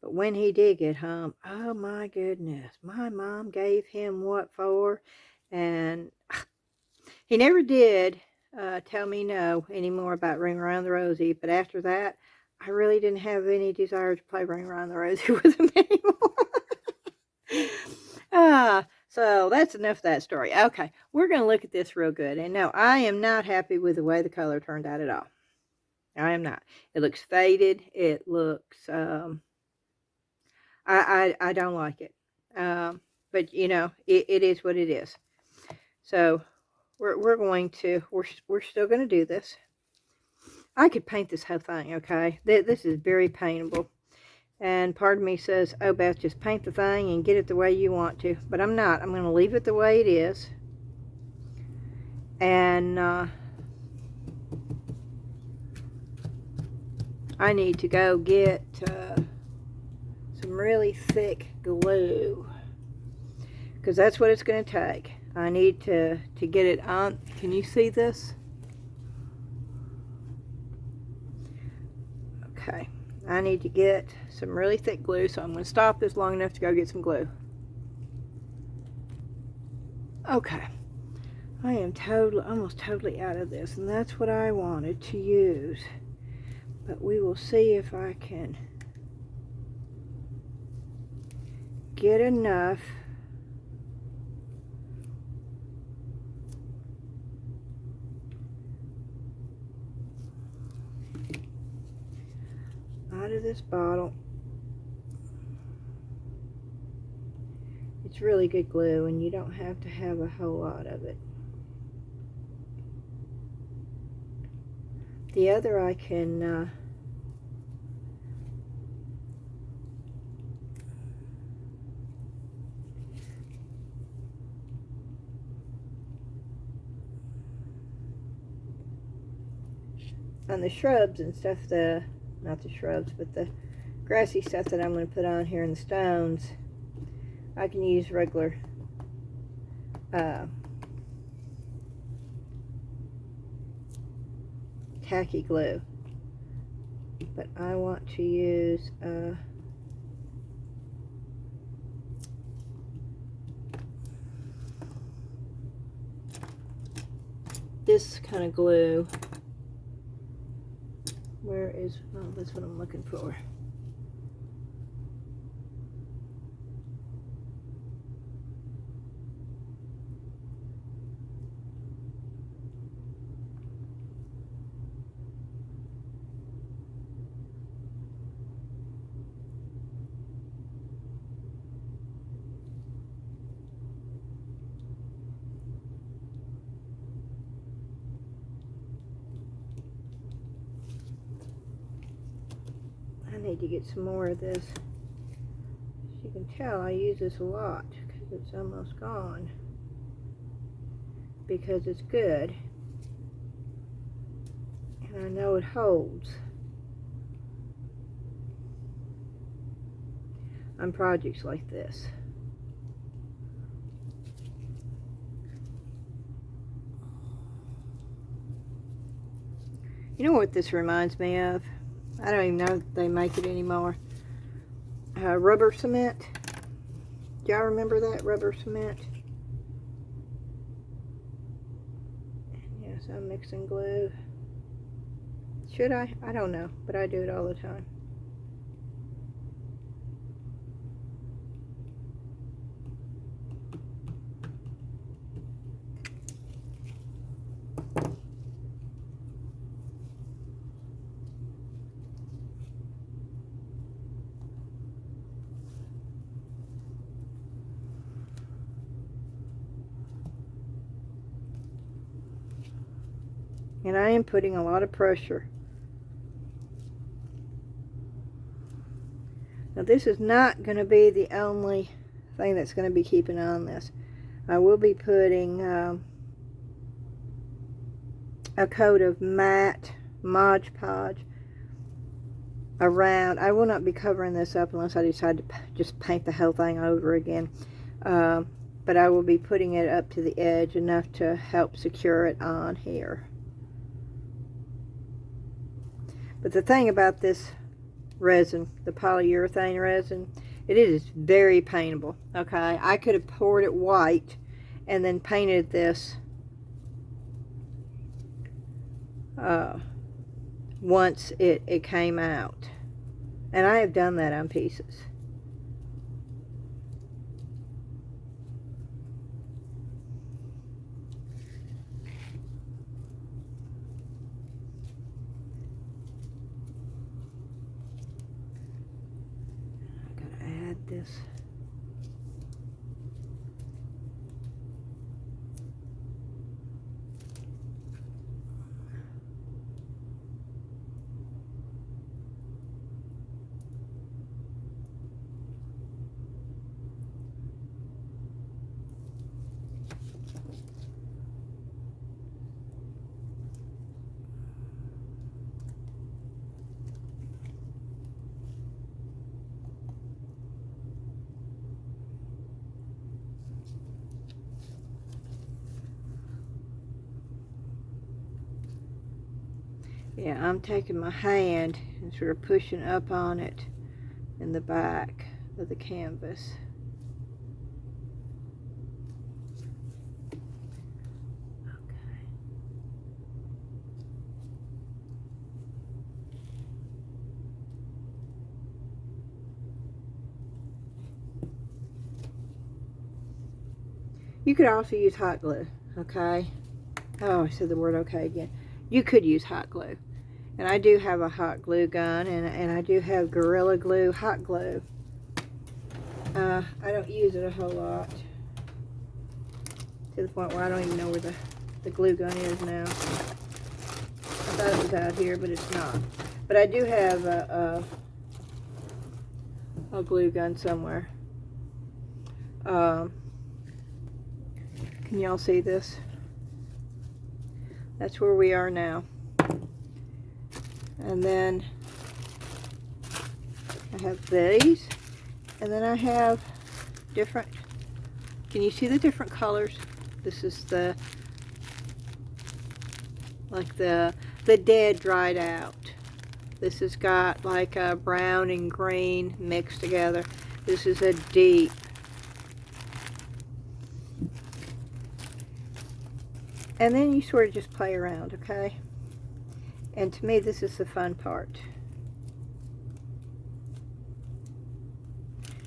But when he did get home, oh my goodness, my mom gave him what for, and he never did tell me no anymore about Ring Around the Rosie. But after that, I really didn't have any desire to play Ring Around the Rosie with him anymore. So that's enough of that story. Okay, we're going to look at this real good. And no, I am not happy with the way the color turned out at all. I am not. It looks faded. It looks, I don't like it. But it is what it is. So we're going to, we're still going to do this. I could paint this whole thing, okay? This is very paintable. And part of me says, "Oh, Beth, just paint the thing and get it the way you want to." But I'm not. I'm going to leave it the way it is. And I need to go get some really thick glue, because that's what it's going to take. I need to get it on. Can you see this? Okay, I need to get some really thick glue, so I'm going to stop this long enough to go get some glue. Okay, I am almost totally out of this, and that's what I wanted to use. But we will see if I can get enough out of this bottle. It's really good glue, and you don't have to have a whole lot of it. The other I can on the shrubs and stuff, not the shrubs, but the grassy stuff that I'm going to put on here in the stones, I can use regular tacky glue, but I want to use this kind of glue. Where is, oh, that's what I'm looking for. I need to get some more of this. As you can tell, I use this a lot because it's almost gone, because it's good and I know it holds on projects like this. You know what this reminds me of? I don't even know if they make it anymore. Rubber cement. Do y'all remember that? Rubber cement. Yes, I'm mixing glue. Should I? I don't know, but I do it all the time. And I am putting a lot of pressure. Now this is not going to be the only thing that's going to be keeping on this. I will be putting a coat of matte Mod Podge around. I will not be covering this up unless I decide to just paint the whole thing over again. But I will be putting it up to the edge enough to help secure it on here. But the thing about this resin, the polyurethane resin, it is very paintable. Okay, I could have poured it white and then painted this once it came out, and I have done that on pieces. This. Yeah, I'm taking my hand and sort of pushing up on it in the back of the canvas. Okay. You could also use hot glue, okay? Oh, I said the word okay again. You could use hot glue. And I do have a hot glue gun, and I do have Gorilla Glue hot glue. I don't use it a whole lot, to the point where I don't even know where the glue gun is now. I thought it was out here, but it's not. But I do have a glue gun somewhere. Can y'all see this? That's where we are now. And then I have these, and then I have different, can you see the different colors? This is the, like the dead dried out. This has got like a brown and green mixed together. This is a deep. And then you sort of just play around, okay? And to me, this is the fun part.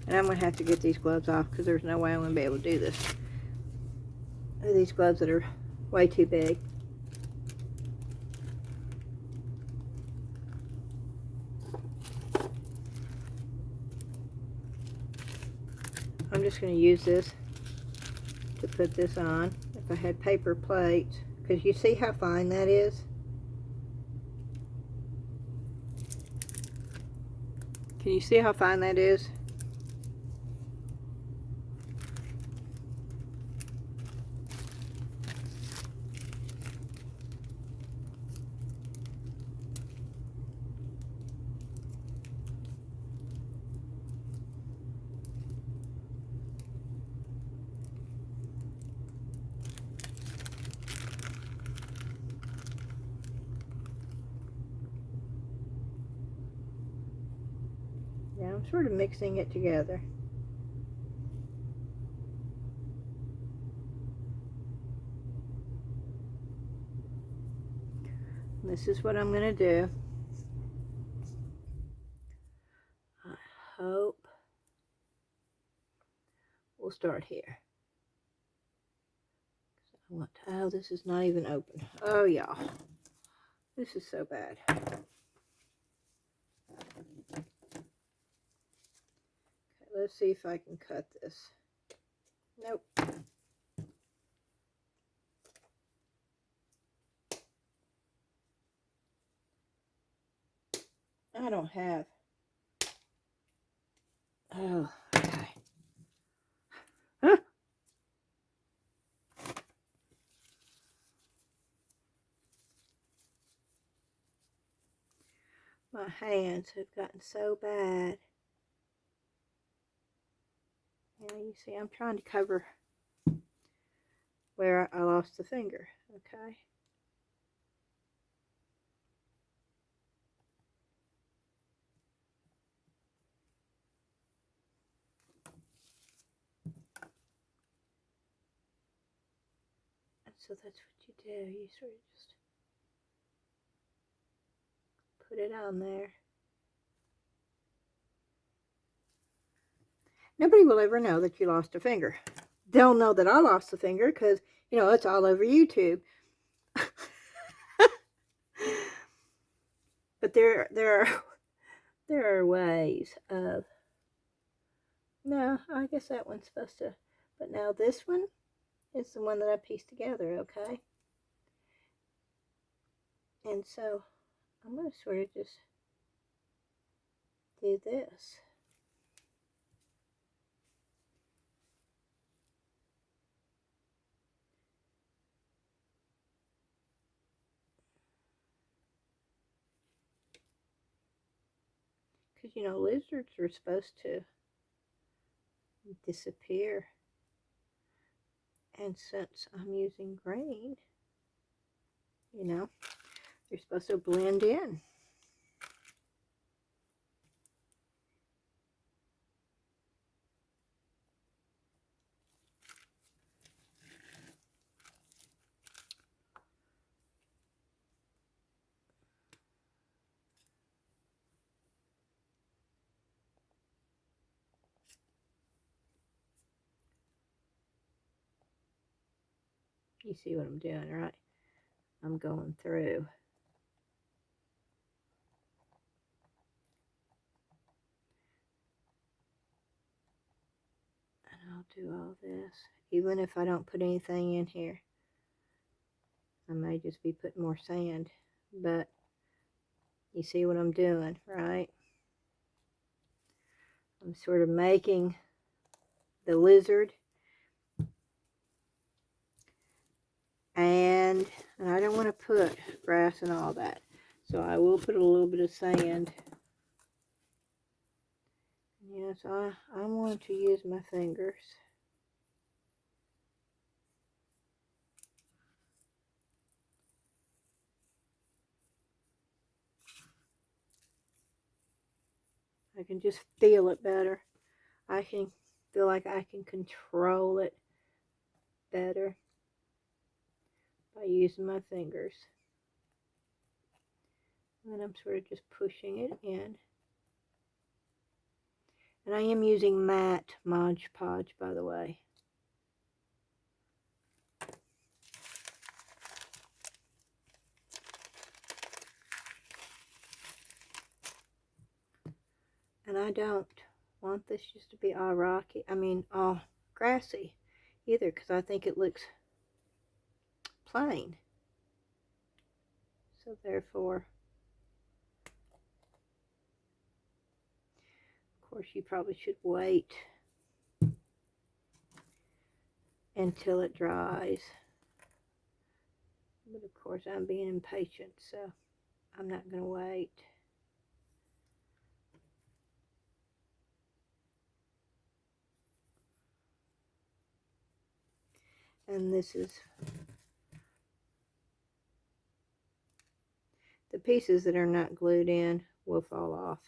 And I'm going to have to get these gloves off because there's no way I'm going to be able to do this. These gloves that are way too big. I'm just going to use this to put this on. If I had paper plates, because you see how fine that is? Can you see how fine that is? Yeah, I'm sort of mixing it together. This is what I'm going to do. I hope we'll start here. Oh, this is not even open. Oh, y'all. This is so bad. Okay, let's see if I can cut this. Nope. I don't have. Oh, okay. Huh. My hands have gotten so bad. Yeah, you see, I'm trying to cover where I lost the finger, okay? And so that's what you do. You sort of just put it on there. Nobody will ever know that you lost a finger. They'll know that I lost a finger because, you know, it's all over YouTube. But there are ways of, no, I guess that one's supposed to, but now this one is the one that I pieced together, okay? And so I'm going to sort of just do this. Because, you know, lizards are supposed to disappear. And since I'm using green, you know, They're supposed to blend in. You see what I'm doing, right? I'm going through. And I'll do all this. Even if I don't put anything in here. I may just be putting more sand. But you see what I'm doing, right? I'm sort of making the lizard. And I don't want to put grass and all that. So I will put a little bit of sand. Yes, I want to use my fingers. I can just feel it better. I can feel like I can control it better by using my fingers. And I'm sort of just pushing it in. And I am using matte Mod Podge, by the way. And I don't want this just to be all rocky, all grassy either, because I think it looks plain. So therefore, of course, you probably should wait until it dries. But of course, I'm being impatient, so I'm not going to wait. And this is the pieces that are not glued in will fall off.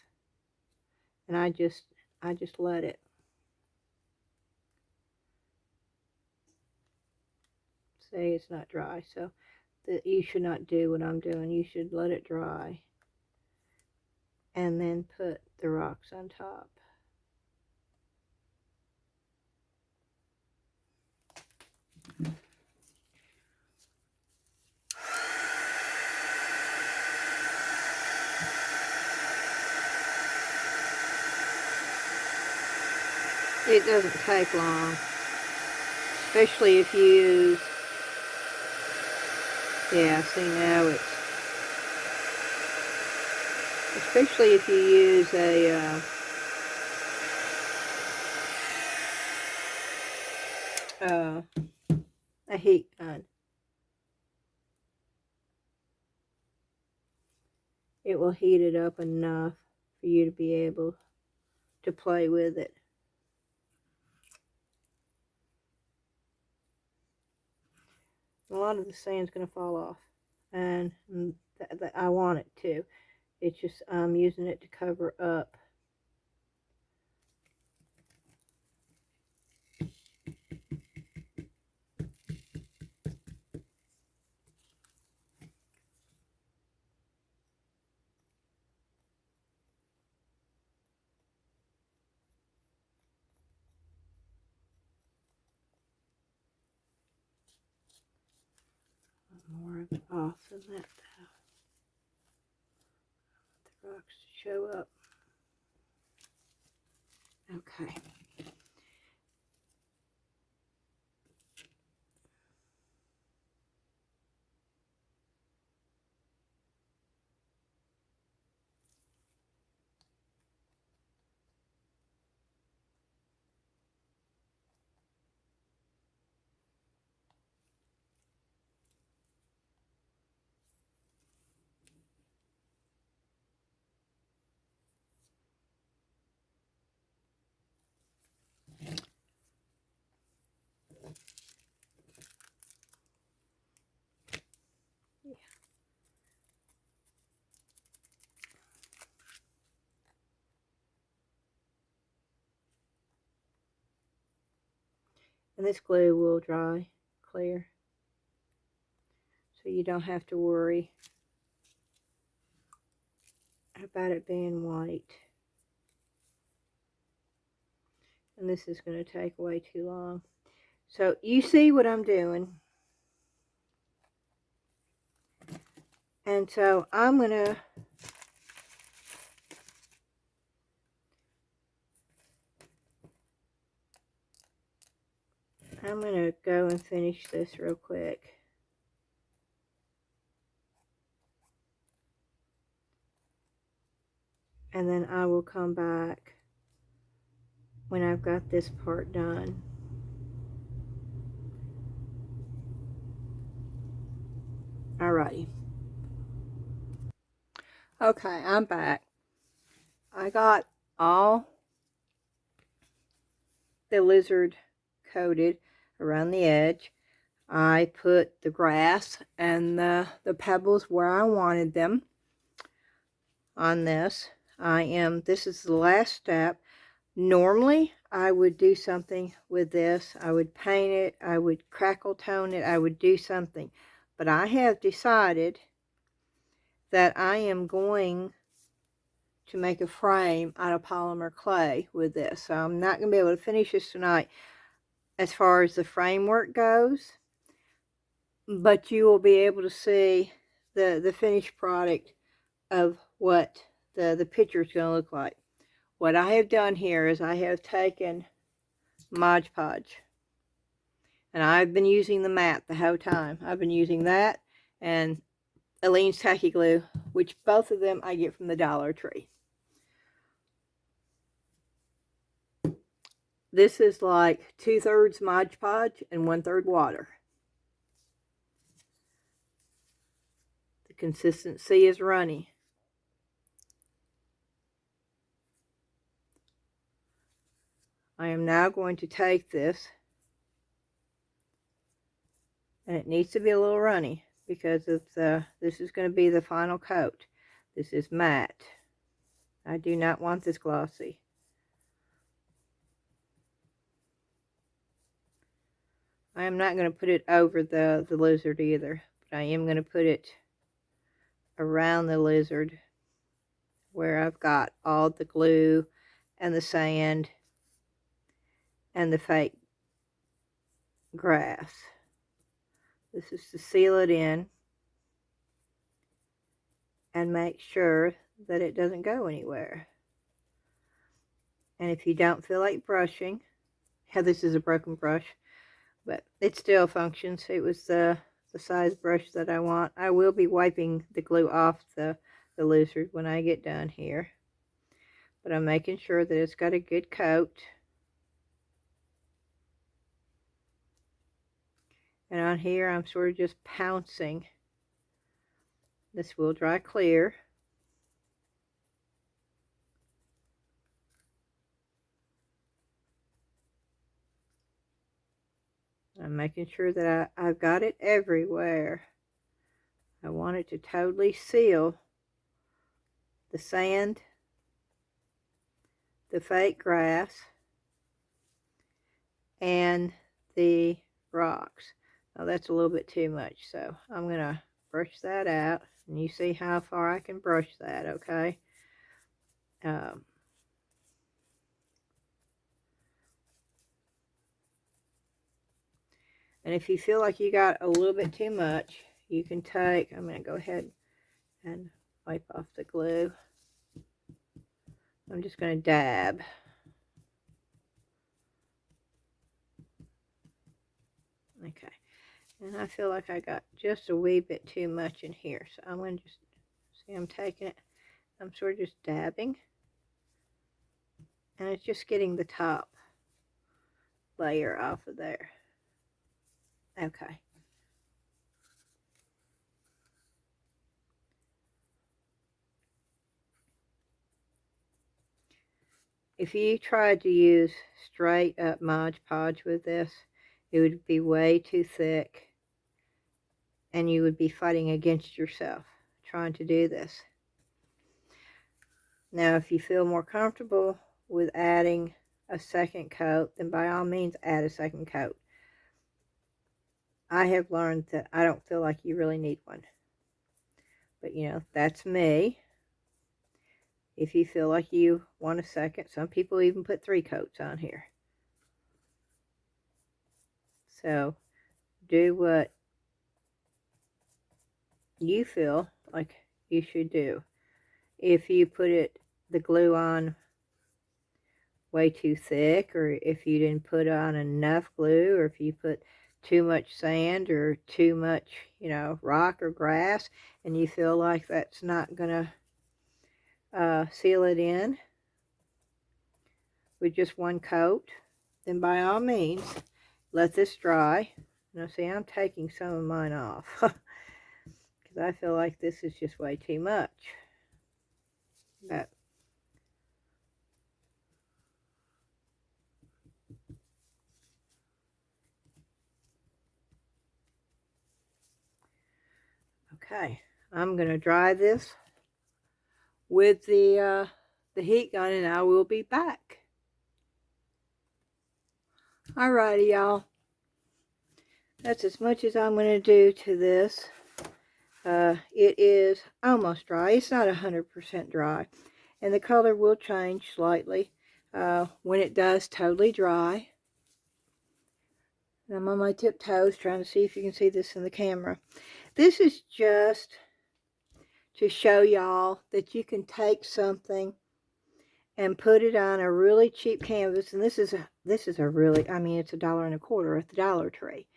And I just let it. Say it's not dry, so that you should not do what I'm doing. You should let it dry and then put the rocks on top. It doesn't take long, especially if you use, yeah, see now it's, especially if you use a heat gun. It will heat it up enough for you to be able to play with it. A lot of the sand's going to fall off, and I want it to. It's just I'm using it to cover up. More of it off than that, though. The rocks show up. Okay. And this glue will dry clear, so you don't have to worry about it being white. And this is going to take way too long. So you see what I'm doing. And so I'm going to go and finish this real quick. And then I will come back when I've got this part done. Alrighty. Okay, I'm back. I got all the lizard coated around the edge. I put the grass and the pebbles where I wanted them on this. This is the last step. Normally, I would do something with this. I would paint it, I would crackle tone it, I would do something. But I have decided that I am going to make a frame out of polymer clay with this. So I'm not going to be able to finish this tonight as far as the framework goes, but you will be able to see the finished product of what the picture is going to look like. What I have done here is I have taken Mod Podge, and I've been using the mat the whole time. I've been using that and Aleene's Tacky Glue, which both of them I get from the Dollar Tree. This is like 2/3 Mod Podge and 1/3 water. The consistency is runny. I am now going to take this, and it needs to be a little runny because this is going to be the final coat. This is matte. I do not want this glossy. I am not going to put it over the lizard either, but I am going to put it around the lizard where I've got all the glue and the sand and the fake grass. This is to seal it in and make sure that it doesn't go anywhere. And if you don't feel like brushing, this is a broken brush, but it still functions. It was the size brush that I want. I will be wiping the glue off the lizard when I get done here, but I'm making sure that it's got a good coat. And on here I'm sort of just pouncing. This will dry clear. I'm making sure that I've got it everywhere. I want it to totally seal the sand, the fake grass, and the rocks. Now that's a little bit too much, so I'm going to brush that out. And you see how far I can brush that, okay? And if you feel like you got a little bit too much, you can take, I'm going to go ahead and wipe off the glue. I'm just going to dab. Okay. And I feel like I got just a wee bit too much in here. So I'm going to just, see I'm taking it, I'm sort of just dabbing. And it's just getting the top layer off of there. Okay. If you tried to use straight up Mod Podge with this, it would be way too thick and you would be fighting against yourself trying to do this. Now, if you feel more comfortable with adding a second coat, then by all means add a second coat. I have learned that I don't feel like you really need one. But, you know, that's me. If you feel like you want a second, some people even put 3 coats on here. So, do what you feel like you should do. If you put the glue on way too thick, or if you didn't put on enough glue, or if you put too much sand or too much, you know, rock or grass, and you feel like that's not gonna seal it in with just 1 coat, then by all means let this dry. Now see, I'm taking some of mine off because I feel like this is just way too much. But okay, I'm gonna dry this with the heat gun, and I will be back. Alrighty, y'all. That's as much as I'm gonna do to this. It is almost dry. It's not 100% dry, and the color will change slightly when it does totally dry. And I'm on my tiptoes trying to see if you can see this in the camera. This is just to show y'all that you can take something and put it on a really cheap canvas. And this is a really, I mean, it's $1.25 at the Dollar Tree.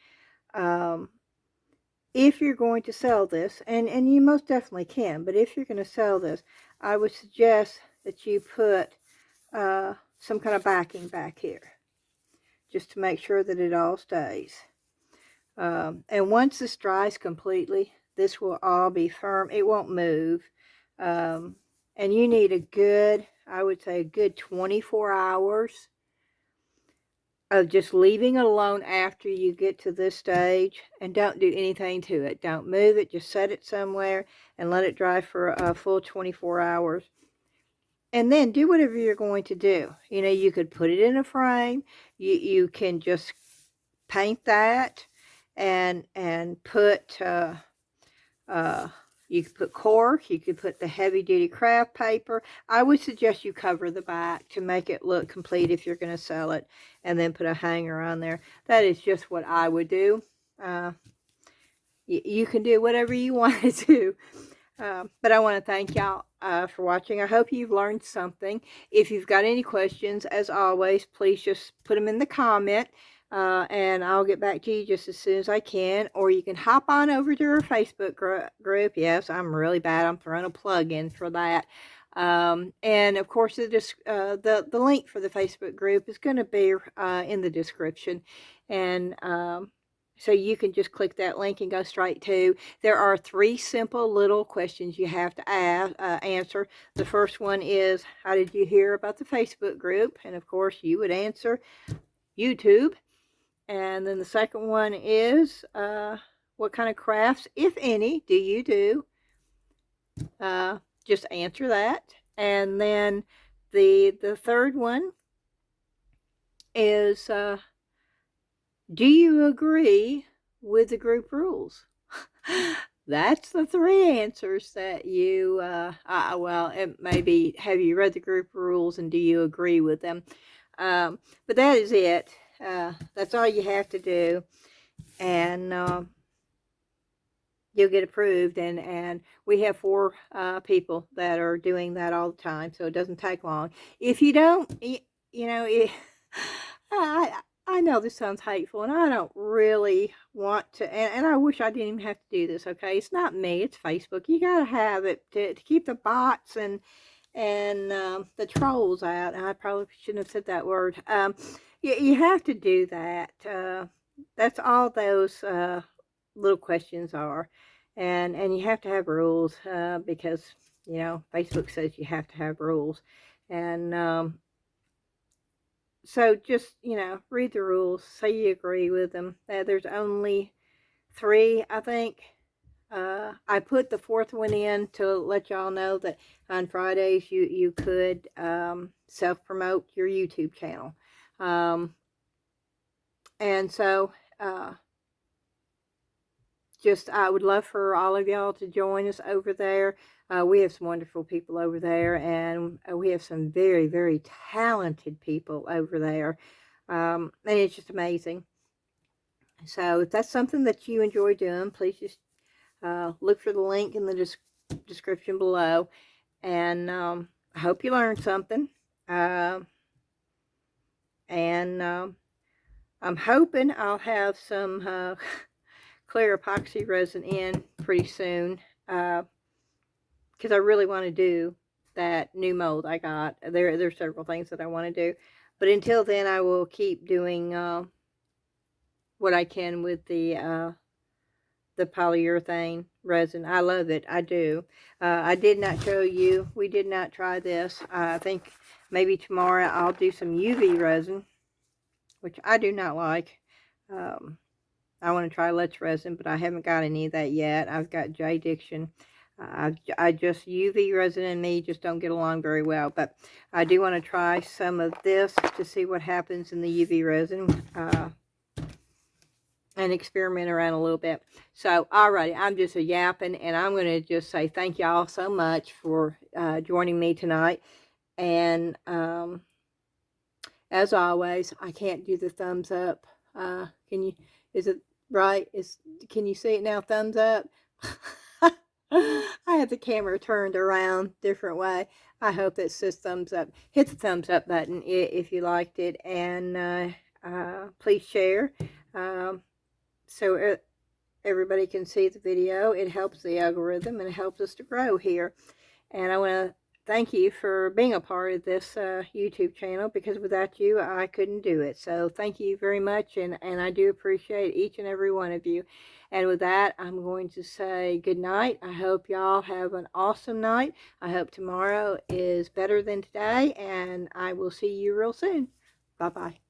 If you're going to sell this, and you most definitely can, but if you're going to sell this, I would suggest that you put some kind of backing back here, just to make sure that it all stays. And once this dries completely, this will all be firm. It won't move. And you need a good, I would say a good 24 hours of just leaving it alone after you get to this stage, and don't do anything to it. Don't move it. Just set it somewhere and let it dry for a full 24 hours. And then do whatever you're going to do. You know, you could put it in a frame. You can just paint that and put you could put cork, you could put the heavy duty craft paper. I would suggest you cover the back to make it look complete if you're going to sell it, and then put a hanger on there. That is just what I would do. You can do whatever you want to do. But I want to thank y'all for watching. I hope you've learned something. If you've got any questions, as always, please just put them in the comment. And I'll get back to you just as soon as I can. Or you can hop on over to our Facebook group. Yes, I'm really bad. I'm throwing a plug in for that. And of course, the link for the Facebook group is going to be in the description. And so you can just click that link and go straight to. There are 3 simple little questions you have to answer. The first one is, how did you hear about the Facebook group? And of course, you would answer YouTube. And then the second one is, what kind of crafts, if any, do you do? Just answer that. And then the third one is, do you agree with the group rules? That's the 3 answers that you, well, it may be, have you read the group rules and do you agree with them? But that is it. That's all you have to do, and you'll get approved. And we have 4 people that are doing that all the time, so it doesn't take long. If you don't, you know, I know this sounds hateful, and I don't really want to, and I wish I didn't even have to do this, okay? It's not me, it's Facebook. You gotta have it to keep the bots and the trolls out. I probably shouldn't have said that word. You have to do that. That's all those little questions are. And you have to have rules because, you know, Facebook says you have to have rules. And so just, you know, read the rules, say you agree with them. There's only 3, I think. I put the 4th one in to let y'all know that on Fridays you could self-promote your YouTube channel. And so just, I would love for all of y'all to join us over there. We have some wonderful people over there, and we have some very, very talented people over there. And it's just amazing. So if that's something that you enjoy doing, please just look for the link in the description below. And I hope you learned something. And I'm hoping I'll have some clear epoxy resin in pretty soon, because I really want to do that new mold I got. There's several things that I want to do, but until then I will keep doing what I can with the polyurethane resin. I love it. I do. I did not show you. We did not try this. I think maybe tomorrow I'll do some UV resin, which I do not like. I want to try Let's Resin, but I haven't got any of that yet. I've got J Diction. I just, UV resin and me just don't get along very well, but I do want to try some of this to see what happens in the UV resin, and experiment around a little bit. So, alrighty, I'm just a yapping, and I'm going to just say thank y'all so much for joining me tonight. And as always, I can't do the thumbs up. Can you? Is it right? Can you see it now? Thumbs up. I have the camera turned around different way. I hope it says thumbs up. Hit the thumbs up button if you liked it, and please share so everybody can see the video. It helps the algorithm and it helps us to grow here. And I want to thank you for being a part of this YouTube channel, because without you I couldn't do it. So thank you very much, and I do appreciate each and every one of you. And with that, I'm going to say good night. I hope y'all have an awesome night. I hope tomorrow is better than today, and I will see you real soon. Bye-bye.